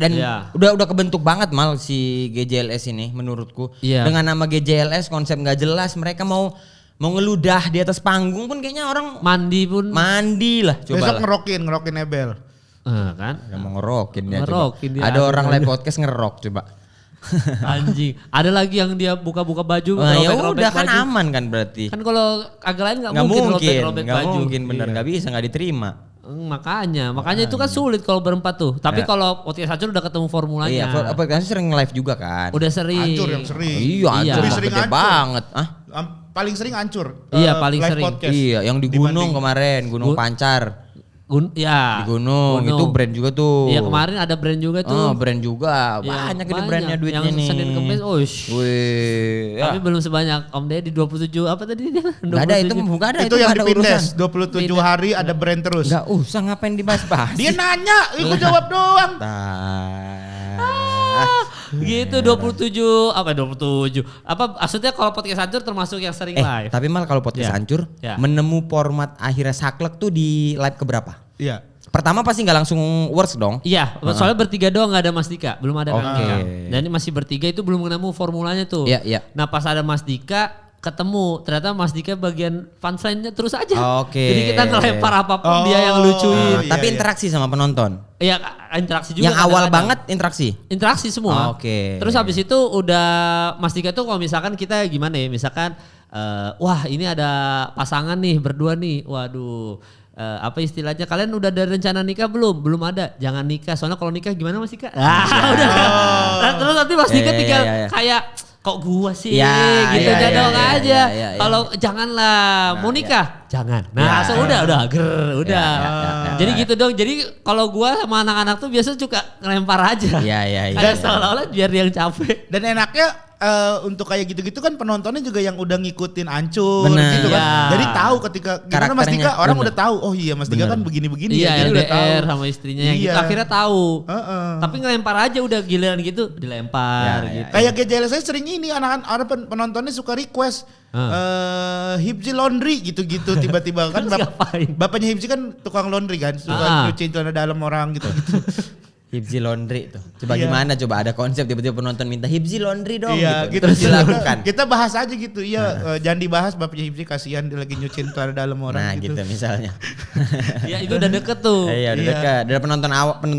B: udah kebentuk banget mal si GJLS ini menurutku.
A: Iya.
B: Dengan nama GJLS konsep nggak jelas, mereka mau ngeludah di atas panggung pun kayaknya orang
A: mandi
B: lah. Coba
C: besok ngerokin Ebel.
A: Kan?
B: Gak mau ngerokin dia.
A: Dia
B: ada orang live podcast ngerok coba.
A: Anjing. Ada lagi yang dia buka-buka baju.
B: Ya udah kan baju. Aman kan berarti.
A: Kan kalau agak lain nggak mungkin robek-robek baju.
B: Nggak mungkin bener nggak bisa nggak diterima.
A: Makanya itu kan sulit kalau berempat tuh. Tapi kalau podcast Hancur udah ketemu formulanya.
B: Iya, podcast sering live juga kan.
A: Udah sering.
C: Hancur yang sering.
B: Iya, Hancur sering banget.
C: Paling sering Hancur.
A: Iya, paling sering.
C: Podcast.
B: Iya, yang di gunung kemarin, Gunung Pancar.
A: Di
B: gunung itu brand juga tuh.
A: Iya kemarin ada brand juga tuh.
B: Brand juga. Banyak ini brandnya duitnya
A: yang
B: nih.
A: Senin Kemis,
B: Wih.
A: Tapi belum sebanyak Om Deddy 27 apa tadi dia?
B: Gak ada itu bukan ada.
C: Itu yang dipindes 27 hari ada brand terus.
B: Gak usah ngapain dibahas-bahas.
C: Dia nanya, aku jawab doang.
A: Gitu 27 apa maksudnya kalau podcast Hancur termasuk yang sering live.
B: Tapi mal kalau podcast Hancur menemu format akhirnya saklek tuh di live keberapa?
C: Iya.
B: Pertama pasti nggak langsung works dong.
A: Iya, soalnya bertiga doang nggak ada Mas Dika, belum ada Kang Dika.
B: Okay.
A: Dan ini masih bertiga itu belum nemu formulanya tuh.
B: Iya.
A: Nah pas ada Mas Dika ketemu, ternyata Mas Dika bagian punchline-nya terus aja.
B: Oke.
A: Jadi kita ngelempar apapun dia yang lucuin.
B: Tapi interaksi sama penonton.
A: Iya, interaksi juga.
B: Yang awal banget interaksi.
A: Interaksi semua.
B: Oke.
A: Terus habis itu udah Mas Dika tuh kalau misalkan kita gimana ya, misalkan wah ini ada pasangan nih berdua nih, waduh. Apa istilahnya, kalian udah ada rencana nikah belum? Belum ada, jangan nikah. Soalnya kalau nikah gimana Mas Dika? Udah. Terus nanti Mas Dika tinggal kayak kok gua sih
B: Ya,
A: gitu
B: ya,
A: aja
B: ya,
A: dong
B: ya,
A: aja.
B: ya, ya, ya.
A: Kalau janganlah mau nikah, jangan. Nah,
B: Ya.
A: udah udah.
B: Ya.
A: Jadi gitu dong. Jadi kalau gua sama anak-anak tuh biasa suka ngelempar aja.
B: Iya.
A: Kayak seolah-olah biar dia yang capek.
C: Dan enaknya untuk kayak gitu-gitu kan penontonnya juga yang udah ngikutin Ancur
B: Bener.
C: gitu kan.
A: Iya.
C: Jadi tahu ketika gimana Mas
B: Karakternya,
C: Dika orang
B: bener.
C: udah tahu. Oh iya Mas Dika kan begini-begini
A: Iya,
C: ya. Jadi udah tahu.
A: LDR sama istrinya yang gitu.
C: Iya.
A: Akhirnya tahu.
C: Heeh.
A: Tapi ngelempar aja udah giliran gitu dilempar
B: Ya,
A: gitu.
C: Kayak GJL saya sering ini anak-anak ada penontonnya suka request Hibzi laundry gitu-gitu tiba-tiba kan
A: Terus ngapain?
C: bapaknya Hibzi kan tukang laundry kan suka nyuciin celana dalam orang gitu-gitu.
B: Hibzi laundry tuh. Coba
C: Iya.
B: gimana coba ada konsep tiba-tiba penonton minta Hibzi laundry dong
C: Iya,
B: gitu.
C: gitu.
B: Terus dilakukan.
C: Kita bahas aja gitu. Iya, jangan dibahas bapaknya Hibzi kasihan dia lagi nyuciin celana dalam orang
B: Nah gitu misalnya.
A: Ya itu udah deket tuh.
B: Iya udah
C: Iya.
B: dekat. Dari penonton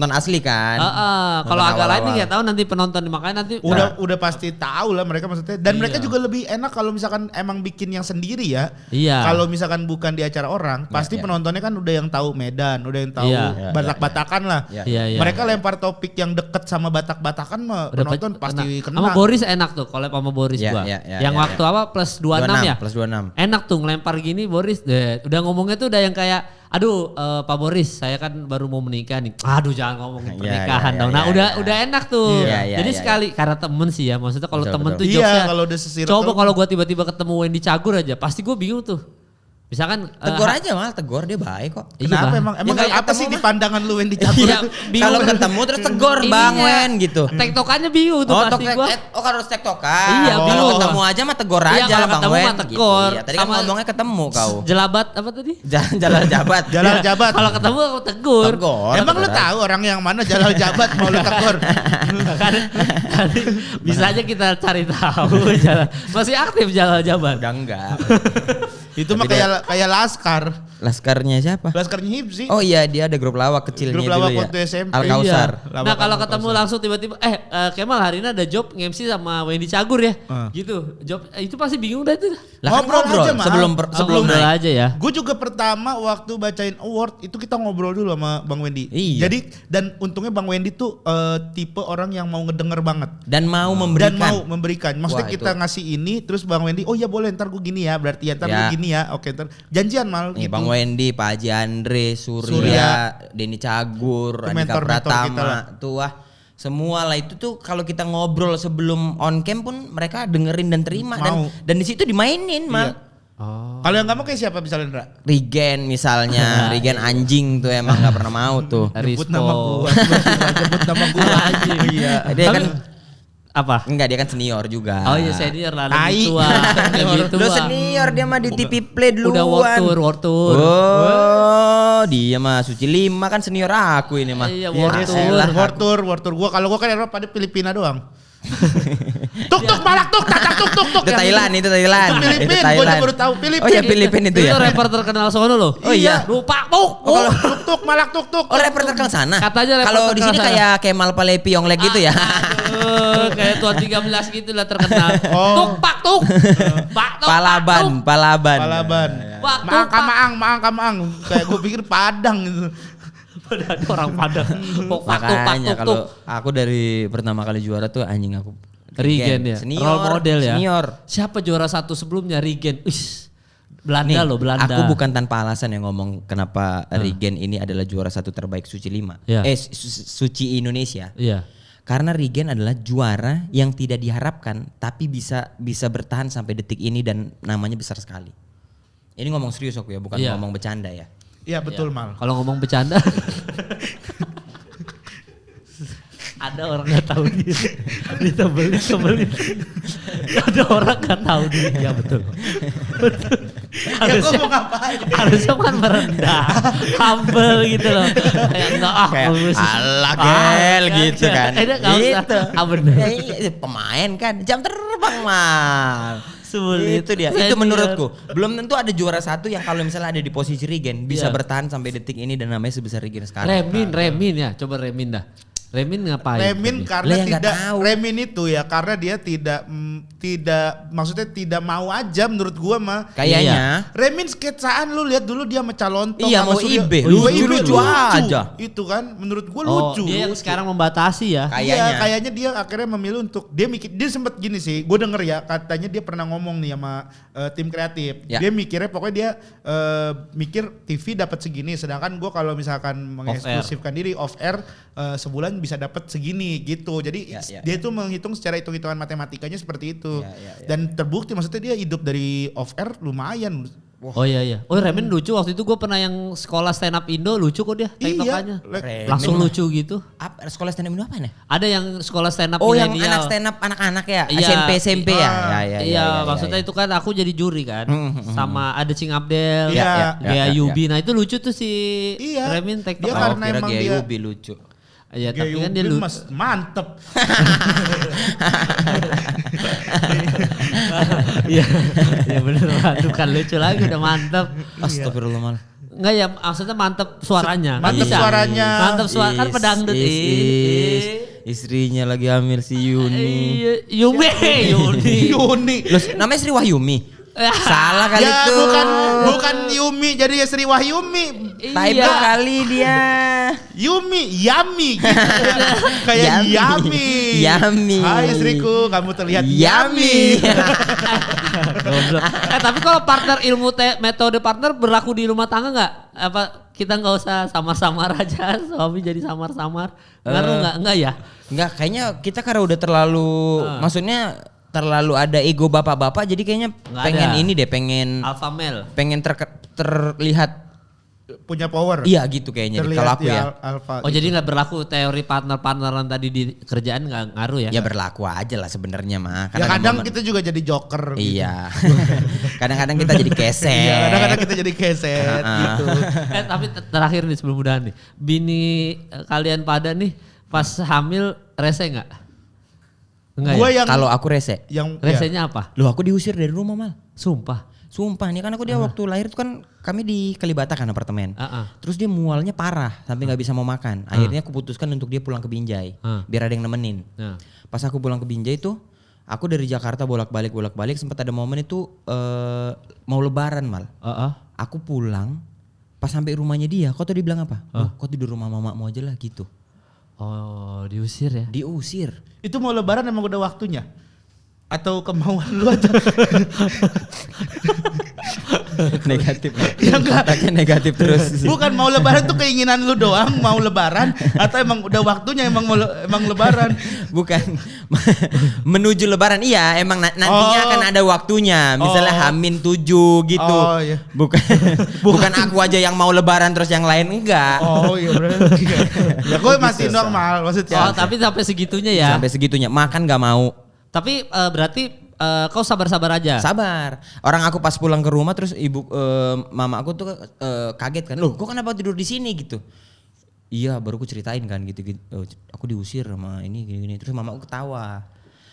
B: asli kan.
A: Kalau
B: Nonton
A: agak lain
B: awal-awal.
A: nggak tahu nanti penonton makanya nanti
C: Udah pasti tahu lah mereka maksudnya. Dan mereka
A: Iya.
C: juga lebih enak kalau misalkan emang bikin yang sendiri ya.
A: Iya.
C: Kalau misalkan bukan di acara orang, pasti
B: iya.
C: penontonnya kan udah yang tahu Medan, udah yang tahu
A: Iya.
C: Batak-Batakan lah.
B: Iya.
A: Iya.
C: Mereka lempar topik yang deket sama Batak-Batakan mah
A: Udah
C: penonton pasti kena.
A: Sama Boris enak tuh, collab sama Boris
B: Iya,
A: gua.
B: iya, iya,
A: yang
B: iya,
A: waktu apa plus 26 ya?
B: Plus 26.
A: Enak tuh ngelempar gini Boris deh. Udah ngomongnya tuh udah yang kayak aduh Pak Boris saya kan baru mau menikah nih. Aduh jangan ngomongin
B: Iya,
A: pernikahan
B: iya,
A: dong.
B: iya,
A: Nah
B: iya.
A: udah enak tuh.
B: Iya, iya,
A: Jadi
B: iya,
A: sekali karena temen sih ya. Maksudnya kalau
B: Betul,
A: temen
B: betul.
A: tuh
C: Iya,
A: jokesnya.
C: kalau udah sesirkel.
A: Coba kalau gua tiba-tiba ketemu Wendy Cagur aja pasti gua bingung tuh. Misalkan
B: Tegur aja mal, tegur dia baik kok.
C: Kenapa
A: Bah.
C: emang
B: Ya, kayak
C: apa sih
B: ketemu
C: di pandangan lu yang dicampur
A: Iya,
C: itu?
A: bingung.
B: Kalau ketemu terus tegur Bang
A: Ininya,
B: Wen gitu.
A: Tektokannya bingung tuh pasti gua.
B: Kalau harus tektokan.
A: Iya,
B: Kalau
A: bingung.
B: ketemu aja mah tegur
A: Iya,
B: aja
A: kalau
B: Bang
A: ketemu
B: Wen.
A: mah tegur.
B: Iya, tadi kan
A: Sama-
B: ngomongnya ketemu kau.
A: Jelabat apa tadi?
B: Jalan jabat.
C: Jalal Jabat.
A: Kalau ketemu aku tegur.
B: Tegur.
C: Emang lu
B: tegur.
C: tahu orang yang mana Jalal Jabat mau lu tegur?
A: kan bisa aja kita cari tahu jalan. Masih aktif jalan jabat.
B: Udah enggak.
C: Itu mah kayak Laskar.
B: Laskarnya siapa?
C: Laskarnya Hibzi.
B: Oh iya dia ada grup lawak kecilnya
C: Grup
B: dulu
C: lawak
B: ya.
C: waktu SMP.
B: Al Kausar.
C: Iya.
A: Nah kalau
C: Lawak
A: ketemu
C: Kausar.
A: langsung tiba-tiba Kemal hari ini ada job nge-MC sama Wendy Cagur ya. Gitu. Job itu pasti bingung dah itu.
B: Lah kan
C: Ngobrol
B: ngobrol
C: aja, Mal.
B: sebelum
A: Ngobrol
B: naik.
A: aja ya.
C: Gue juga pertama waktu bacain award itu kita ngobrol dulu sama Bang Wendy.
B: Iya.
C: Jadi dan untungnya Bang Wendy tuh tipe orang yang mau ngedenger banget.
B: Dan mau memberikan.
C: Dan mau memberikan. Maksudnya
B: Wah,
C: kita
B: itu.
C: ngasih ini terus Bang Wendy, oh iya boleh ntar gue gini ya. Berarti ya ntar
B: Ya.
C: gue gini ya. Oke ntar janjian Mal
B: Nih
C: gitu.
B: Bang Wendy, Pak Haji Andre, Surya,
C: Surya.
B: Denny Cagur,
C: Itu
B: Andika
C: mentor-mentor kita
B: Pratama,
C: lah.
B: tuh wah semua lah itu tuh kalau kita ngobrol sebelum on cam pun mereka dengerin dan terima
C: Mau.
B: dan di situ dimainin mal.
C: Iya. Kalau yang gak mau kayak siapa misalnya Ndra?
B: Regen misalnya, Regen anjing tuh emang nggak pernah mau tuh.
C: Sebut nama gua. Sebut nama gua. Iya.
B: Dia kan
A: Apa?
B: enggak dia kan senior juga.
A: Oh iya senior lah
C: Tai.
A: lebih tua. Lebih tua.
B: Lu senior dia mah di TV Play duluan.
A: Udah world tour.
B: Oh, dia mah Suci 5 kan senior aku ini mah.
A: Iya,
C: Iya,
A: world
C: dia
A: tour.
C: World tour gua. Kalau gua kan Eropa di Filipina doang. Tuk tuk malak tuk tatak tuk tuk tuk.
B: Itu Thailand, itu Thailand.
C: Itu Filipin,
B: Itu
C: gua
B: Thailand.
C: aja baru tahu Filipin.
B: Oh ya Filipin itu ya.
A: Itu rapper terkenal sono loh.
B: Oh iya.
A: Lupa tuk.
C: Oh, tuk tuk malak tuk tuk.
B: Oh rapper terkenal sana.
A: Katanya rapper
B: Kalau di sini
A: terkenal sana.
B: kayak Kemal Palevi Yonglek gitu ya.
A: Kayak tuan 13 gitu lah terkenal.
C: Oh.
A: Tuk pak tuk. Pak tuk.
B: Palaban.
C: Palaban.
A: Wah,
C: Maang
A: tuk,
C: maang kamaang. Kayak gua pikir Padang gitu.
A: Ada orang Padang. Tuk pak tuk pak
B: Makanya
A: tuk
B: kalau
A: tuk.
B: aku dari pertama kali juara tuh anjing aku.
A: Regen ya.
B: Senior,
A: Role model ya.
B: Senior.
A: Siapa juara satu sebelumnya Regen? Belanda loh Belanda.
B: Aku bukan tanpa alasan yang ngomong kenapa Regen ini adalah juara satu terbaik Suci 5.
A: Ya.
B: Suci Indonesia.
A: Iya.
B: Karena Regen adalah juara yang tidak diharapkan tapi bisa bertahan sampai detik ini dan namanya besar sekali. Ini ngomong serius aku ya, bukan
A: Iya.
B: ngomong bercanda ya.
C: Iya betul Mal.
A: Kalau ngomong bercanda ada orang nggak tahu diri, ditebelin. Ada orang nggak tahu diri, ya betul. Betul.
C: Ya gua mau ngapain?
A: Harusnya kan merendah, humble gitu loh. Kayak enggak
B: Kayak
A: bagus.
B: alah gel gitu kan.
A: Nggak usah.
B: Gitu.
A: Bener.
B: Ya, iya, pemain kan jam terbang mal.
A: Sulit.
B: Itu dia. Itu menurutku. Belum tentu ada juara satu yang kalau misalnya ada di posisi Regen bisa
A: Iya.
B: bertahan sampai detik ini dan namanya sebesar Regen sekarang.
A: Remin ya. Coba Remin dah. Remin ngapain?
C: Remin karena
B: Lah, ya nggak
C: tidak
B: tahu.
C: Remin itu ya karena dia tidak maksudnya tidak mau aja menurut gua mah.
B: Kayaknya.
C: Remin sketsaan lu lihat dulu dia sama Calontong
B: Iya,
C: sama
B: mau
C: Surya.
B: Ibe.
C: Lucu
B: aja.
C: Itu kan menurut gua
A: Oh,
C: lucu.
A: dia yang sekarang membatasi ya.
B: Kayaknya.
C: Iya, kayaknya dia akhirnya memilih untuk dia sempet gini sih. Gue denger ya katanya dia pernah ngomong nih sama tim kreatif.
B: Ya.
C: Dia mikirnya pokoknya dia mikir TV dapat segini, sedangkan gue kalau misalkan mengeksklusifkan diri off air sebulan bisa dapat segini gitu. Jadi dia tuh menghitung secara hitung-hitungan matematikanya seperti itu. Dan terbukti maksudnya dia hidup dari off air lumayan.
A: Oh iya. Oh Remin lucu, waktu itu gue pernah yang sekolah stand up Indo, lucu kok dia tiktokannya.
B: Remin.
A: Langsung lucu gitu.
B: Apa sekolah stand up itu apa nih?
A: Ada yang sekolah stand up
B: Oh, yang
A: milenial.
B: anak stand up anak-anak ya?
A: Iya.
B: SMP ya?
A: Iya, maksudnya itu kan aku jadi juri kan. Sama ada Cing Abdel,
C: Iya.
A: Gea Yubi. Nah itu lucu tuh si
C: Iya.
A: Remin
C: Dia
A: tiktok.
C: karena
B: Kira
C: emang
B: Gaya
C: dia-
B: Yubi lucu.
A: Iya, tapi kan dia
C: Gayubi
A: lucu.
C: mas mantep.
A: Iya, iya bener banget. Bukan lucu lagi, udah mantep.
B: Astagfirullah malah.
A: Enggak ya, maksudnya mantep suaranya. Nggak
C: Mantep
A: bisa.
C: suaranya.
A: Mantep suara kan pedangdut.
B: Istrinya lagi hamil si Yuni.
A: Iya, Yumi.
C: Yuni.
B: Loh, namanya Sri Wahyumi. Salah kali
C: Ya
B: tuh.
C: bukan Yumi jadi ya Sri Wahyumi.
B: Typo kali dia.
C: Yumi, Yami gitu. Kayak Yami.
B: Yami.
C: Hai istriku, kamu terlihat
B: Yami.
C: Yami.
A: Goblok. Tapi kalau partner ilmu metode partner berlaku di rumah tangga nggak? Apa kita nggak usah samar-samar aja, suami jadi samar-samar? Ngaruh nggak? Enggak ya?
B: Enggak, kayaknya kita karena udah terlalu, maksudnya terlalu ada ego bapak-bapak, jadi kayaknya
A: Nggak
B: pengen
A: ada.
B: ini deh, pengen
A: Alpha male.
B: terlihat.
C: Punya power.
B: Iya gitu kayaknya deh, kalau aku ya.
C: Alpha.
A: Oh jadi nggak berlaku teori partner-partneran tadi di kerjaan nggak ngaruh ya?
B: Ya berlaku aja lah sebenarnya mah.
C: Ya
B: ada
C: kadang
B: momen-
C: kita juga jadi joker.
B: Iya. Kadang-kadang kita jadi keset.
C: Iya, kadang-kadang kita jadi keset gitu.
A: Tapi terakhir nih sebelum udahan nih, bini kalian pada nih pas hamil rese nggak? Enggak
C: Gua
A: ya?
C: yang
B: Kalau aku rese.
C: yang
A: Resenya apa?
B: Loh, aku diusir dari rumah mal.
A: Sumpah.
B: Sumpah nih, kan aku dia waktu lahir tuh kan kami di Kalibata kan apartemen. Terus dia mualnya parah sampai nggak bisa mau makan. Akhirnya aku putuskan untuk dia pulang ke Binjai biar ada yang nemenin. Pas aku pulang ke Binjai tuh, aku dari Jakarta bolak-balik sempat ada momen itu mau lebaran mal. Aku pulang pas sampai rumahnya dia, kok tuh dibilang apa? "Loh, kok tidur rumah mamamu aja lah gitu."
A: Oh diusir ya?
B: Diusir.
C: itu mau lebaran emang udah waktunya. Atau kemauan lu atau
B: Negatif.
C: Ya enggak.
B: Otaknya negatif terus.
C: bukan mau lebaran tuh keinginan lu doang mau lebaran atau emang udah waktunya emang lebaran.
B: Bukan menuju lebaran, iya emang nantinya akan ada waktunya, misalnya Hamin 7 gitu.
C: Oh, iya.
B: Bukan aku aja yang mau lebaran terus yang lain enggak.
C: Oh iya berarti. Ya gue masih normal maksudnya.
A: Oh tapi sampai segitunya ya?
B: Sampai segitunya, makan nggak mau.
A: Tapi berarti kau sabar-sabar aja?
B: Sabar. Orang aku pas pulang ke rumah terus mama aku tuh kaget kan. Loh, kok kenapa tidur di sini gitu? Iya, baru aku ceritain kan gitu. Aku diusir sama ini gini-gini. Terus mama aku ketawa.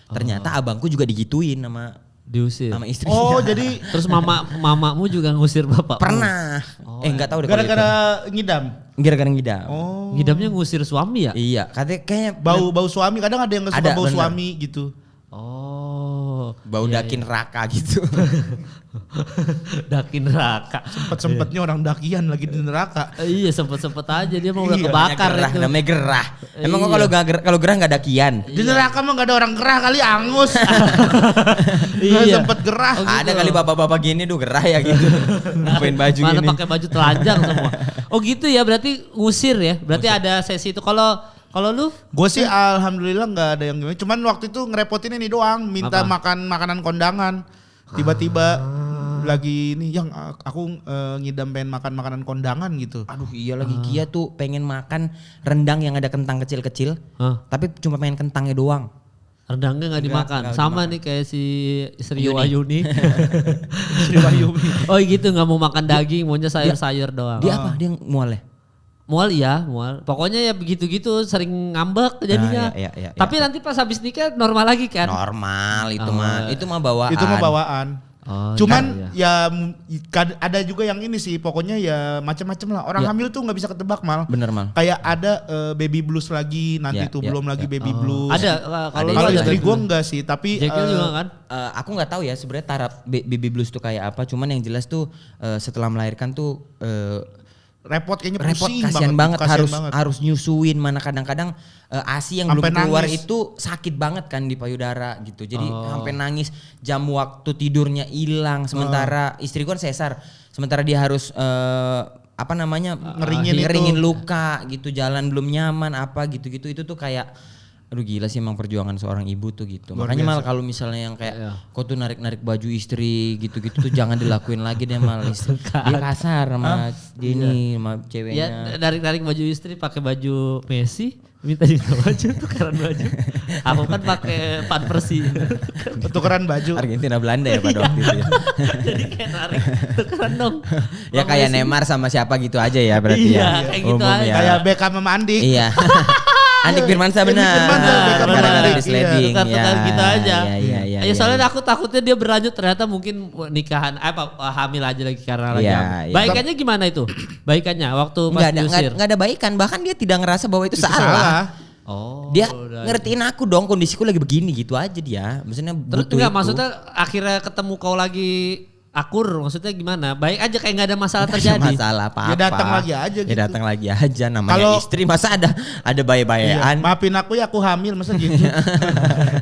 B: Ternyata abangku juga digituin sama
A: Diusir?
B: istrinya.
C: Oh jadi
A: Terus mamamu juga ngusir bapak?
B: pernah. Enggak tahu deh kalau itu.
C: gara-gara ngidam.
B: Gara-gara ngidam.
C: Oh.
A: Ngidamnya ngusir suami ya?
B: Iya, katanya kayaknya
C: Bau suami kadang ada yang nggak suka
B: Ada,
C: bau
B: bener.
C: suami gitu.
A: Oh.
B: bau dakin raka gitu.
A: Dakin neraka.
C: Sempet-sempetnya orang dakian lagi di neraka.
A: Iya sempet-sempet aja dia mau udah
C: Iya,
A: kebakar
B: gerah,
A: itu.
B: namanya gerah. Emang kok
A: Iya.
B: kalau gerah nggak dakian?
C: Di neraka mah gak ada orang gerah kali angus.
A: Iya.
C: Sempet gerah.
A: Oh, gitu.
B: Ada kali bapak-bapak gini tuh gerah ya gitu. Ngapain baju
A: Mana
B: gini.
A: pakai baju telanjang semua. Oh gitu ya, berarti ngusir ya. Berarti ada sesi itu. Kalau lu
C: Gue sih alhamdulillah nggak ada yang gimana. Cuman waktu itu ngerepotin ini doang, minta
A: Apa?
C: makan makanan kondangan. Tiba-tiba lagi ini yang aku ngidam pengen makan makanan kondangan gitu.
B: Aduh iya lagi Kia tuh pengen makan rendang yang ada kentang kecil-kecil.
A: Hah?
B: Tapi cuma pengen kentangnya doang.
A: rendangnya nggak dimakan.
B: nggak
A: Sama nih kayak si Sri
B: Ayuni.
A: Wahyuni. Sri Wahyuni. Oh gitu nggak mau makan daging, maunya sayur-sayur doang.
B: Dia apa? Dia mualnya?
A: Mual iya, mual. Pokoknya ya begitu-gitu sering ngambek jadinya.
B: iya,
A: Tapi nanti pas habis nikah normal lagi kan?
B: Normal itu
A: Oh.
B: mah. Itu mah bawaan.
C: Itu mah bawaan.
A: Oh,
C: Cuman
A: iya.
C: ada juga yang ini sih, pokoknya ya macam-macam lah. Orang hamil tuh nggak bisa ketebak Mal.
B: Bener Mal.
C: Kayak ada baby blues lagi nanti tuh belum lagi baby blues.
A: Ada
C: Kalau istri gue enggak sih, tapi
A: Jekyll juga kan?
B: Aku nggak tahu ya sebenarnya taraf baby blues tuh kayak apa. Cuman yang jelas tuh setelah melahirkan tuh
C: repot kayaknya
B: repot,
C: pusing
B: kasihan banget
C: kasihan
B: harus nyusuin, mana kadang-kadang ASI yang
C: Sampai
B: belum keluar
C: nangis.
B: itu sakit banget kan di payudara gitu. Jadi sampai nangis, jam waktu tidurnya hilang, sementara istriku kan sesar, sementara dia harus ngeringin luka gitu, jalan belum nyaman apa gitu-gitu. Itu tuh kayak aduh gila sih emang perjuangan seorang ibu tuh gitu.
C: Luar
B: Makanya
C: biasa.
B: Mal kalau misalnya yang kayak kau tuh narik-narik baju istri gitu-gitu tuh jangan dilakuin lagi deh Mal. Dia kasar sama Dini sama ceweknya.
A: Ya narik-narik baju istri pakai baju Messi, minta juga baju tukeran baju. Aku kan pakai Van Persie.
C: tukeran baju.
B: Argentina Belanda ya pada waktu itu ya.
A: Jadi kayak narik tukeran dong.
B: Ya kayak Neymar sama siapa gitu aja ya berarti
A: Iya,
B: ya.
A: kayak gitu aja.
C: Kayak Beckham sama Andik.
B: Iya. Andik Firmansyah benar.
C: Andik Firmansyah, Beckham sama
B: Gara-gara
C: Andik,
B: di sliding.
A: Tukar-tukar gitu aja.
B: Iya.
A: Ya soalnya aku takutnya dia berlanjut ternyata mungkin nikahan hamil aja lagi karena lagi
B: Iya,
A: hamil.
B: iya.
A: Baikannya gimana itu? Baikannya waktu pas diusir.
B: Nggak ada baikan, bahkan dia tidak ngerasa bahwa itu salah.
A: Oh.
B: Dia ngertiin aku dong kondisiku lagi begini gitu aja dia. Maksudnya
A: Terus
B: butuh
A: enggak
B: itu.
A: maksudnya akhirnya ketemu kau lagi akur, maksudnya gimana? Baik aja kayak nggak ada masalah
B: Nggak ada
A: terjadi.
B: masalah apa-apa.
C: Ya datang lagi aja gitu.
B: Ya datang lagi aja, namanya
C: Kalau-
B: istri masa ada
C: Iya,
B: bayi-bayian.
C: maafin aku ya aku hamil masa gitu.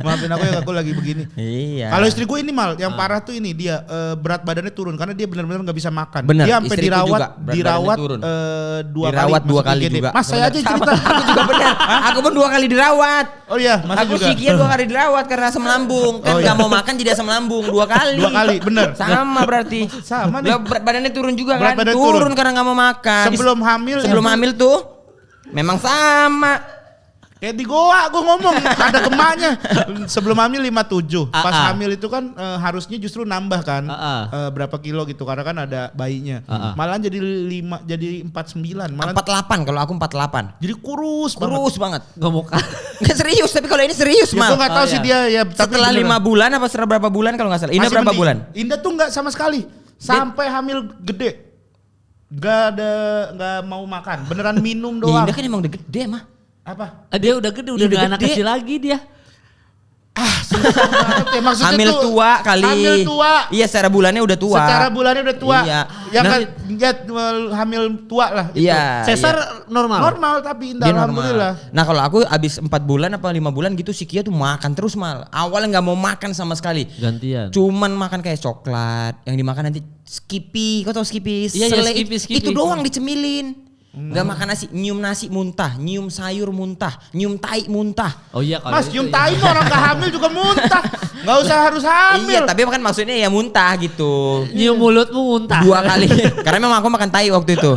C: Maafin aku ya aku lagi begini.
B: Iya.
C: Kalau istri gue ini Mal, yang parah tuh ini dia berat badannya turun karena dia benar-benar nggak bisa makan.
B: Bener,
C: Dia sampai
B: istriku
C: dirawat
B: juga, berat
C: dirawat
B: badannya turun.
C: dirawat
B: dua kali
C: IGD.
B: juga.
C: Mas saya aja
B: Bener.
C: cerita.
B: Aku juga benar. Aku pun 2 kali dirawat.
C: Oh iya, Mas
B: Aku
C: juga.
B: Sikia 2 kali dirawat karena asam lambung. Kan
C: Oh, iya.
B: nggak mau makan jadi asam lambung 2 kali.
C: 2 kali, bener.
B: Sama berarti.
C: Sama nih.
B: Lah, berat badannya turun juga
C: Berat
B: kan.
C: badan
B: Turun
C: turun.
B: karena nggak mau makan.
C: Sebelum hamil
B: Sebelum hamil tuh memang sama.
C: kayak di Goa gue ngomong ada gemaknya. Sebelum hamil 57. Pas hamil itu kan harusnya justru nambah kan. Berapa kilo gitu karena kan ada bayinya. Malah jadi 49. Malah
B: 48 kalau aku 48.
C: jadi kurus
B: Banget.
A: Nggak mau kan?
B: Nggak serius, tapi kalau ini serius
C: Ya,
B: Mal.
C: gue gak tahu sih dia ya. tapi
B: Setelah
C: beneran.
B: 5 bulan apa setelah berapa bulan kalau nggak salah? Ini
C: Masih
B: berapa
C: mending.
B: bulan?
C: Indah tuh nggak sama sekali. Sampai hamil gede. Nggak mau makan. Beneran minum
B: Ya
C: doang.
B: Indah kan emang udah gede mah.
C: Apa?
A: Dia udah gede, udah
B: Udah
A: nggak anak
B: gede.
A: kecil lagi dia.
C: Maksudnya
B: Hamil
C: tuh,
B: tua kali.
C: Hamil tua.
B: Iya, secara bulannya udah tua.
C: Secara bulannya udah tua.
B: Iya.
C: Yang
B: Nah,
C: kan dia hamil tua lah. Itu.
B: Iya.
A: Sesar normal.
C: Normal tapi Indah
B: Dia
C: alhamdulillah.
B: normal. Nah kalau aku abis 4 bulan apa 5 bulan gitu si Kia tuh makan terus Mal. Awalnya nggak mau makan sama sekali.
A: Gantian.
B: Cuman makan kayak coklat. Yang dimakan nanti Skippy. Kau tau Skippy?
A: Iya,
B: Selai.
A: Skippy.
B: Itu doang dicemilin. Nggak makan nasi muntah, nyium sayur muntah, nyium tai muntah.
A: Oh iya kalau
C: Mas
A: itu
C: nyium
A: iya.
C: tai mah orang gak hamil juga muntah. Gak usah harus hamil.
B: Iya tapi kan maksudnya ya muntah gitu.
A: Nyium mulutmu muntah.
B: 2 kali. Karena memang aku makan tai waktu itu.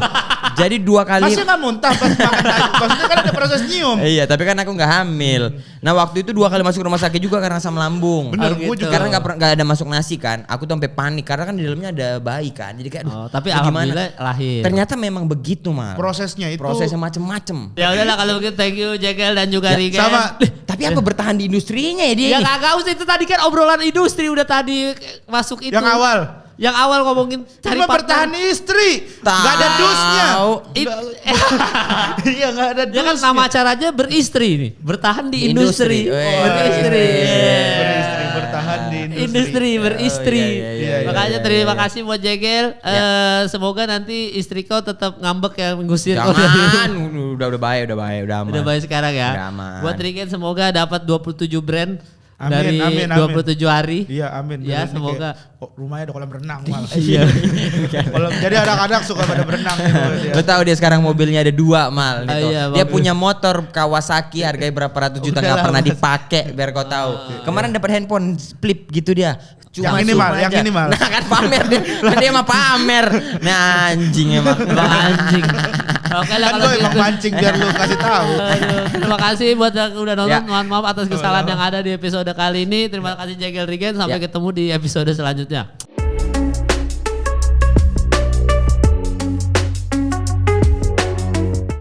B: Jadi 2 kali.
C: Masih gak muntah pas makan tai. Maksudnya kan ada proses nyium.
B: Iya, tapi kan aku nggak hamil. Nah waktu itu 2 kali masuk rumah sakit juga karena asam lambung.
C: Bener,
A: Oh,
C: gue
A: gitu.
C: juga.
B: Karena nggak ada masuk nasi kan. Aku tuh sampai panik karena kan di dalamnya ada bayi kan. Jadi kayak, aduh,
A: Tapi
B: ini gimana?
A: alhamdulillah lahir.
B: Ternyata memang begitu Mal.
C: Prosesnya itu.
B: Prosesnya macem-macem.
A: Ya udahlah kalau begitu thank you Jekyll dan juga
B: Ya,
A: Rigen.
C: sama.
B: Tapi apa bertahan di industrinya ya dia?
A: Ya
B: ini?
A: kagak usah itu tadi kan obrolan industri udah tadi masuk itu.
C: Yang awal.
A: Yang awal ngomongin cari
C: Cuma
A: partner.
C: bertahan istri.
B: Tahu.
C: Gak ada dusnya.
A: It-
C: Iya gak ada
A: Ya kan
C: dusnya.
A: nama acaranya beristri nih. Bertahan di
B: Di industri.
A: industri.
B: Oh,
A: Beristri.
C: Beristri, bertahan di industri.
A: Industri beristri.
B: Oh, iya,
A: Makanya
B: iya,
A: terima
B: iya.
A: kasih buat Jekyll. Semoga nanti istri kau tetap ngambek ya mengusir kau
B: Jangan,
A: dari
B: udah baik, udah aman.
A: Udah baik sekarang ya.
B: Udah aman.
A: Buat Rigen semoga dapat 27 brand
C: Amin,
A: dari
C: amin, amin.
A: 27 hari.
C: Iya amin.
A: Ya,
C: Biar ini
A: semoga.
C: kayak, rumahnya ada kolam renang malah.
A: Iya.
C: Jadi anak-anak suka pada berenang gitu dia.
B: Lo tahu dia sekarang mobilnya ada 2 Mal. Gitu.
A: Iya,
B: Dia
A: mobil.
B: punya motor Kawasaki harganya berapa ratus juta
C: Udah
B: nggak
C: lah,
B: pernah
C: Mas.
B: dipakai biar kau tahu. Kemarin dapat handphone flip gitu dia.
C: Yang ini,
B: zoom
C: Mal, yang
B: aja.
C: ini, Mal.
B: Nah kan pamer dia. Kan dia mah pamer. Nah anjing emang.
A: Bang anjing. Oke lah
C: Kan
A: kalau
C: gue emang
A: gitu.
C: mancing biar lu kasih tahu.
A: Aduh, terima kasih buat yang udah nonton.
B: Ya.
A: Mohon maaf atas kesalahan yang ada di episode kali ini. Terima kasih Jekyll Rigen. Sampai
B: Ya.
A: ketemu di episode selanjutnya.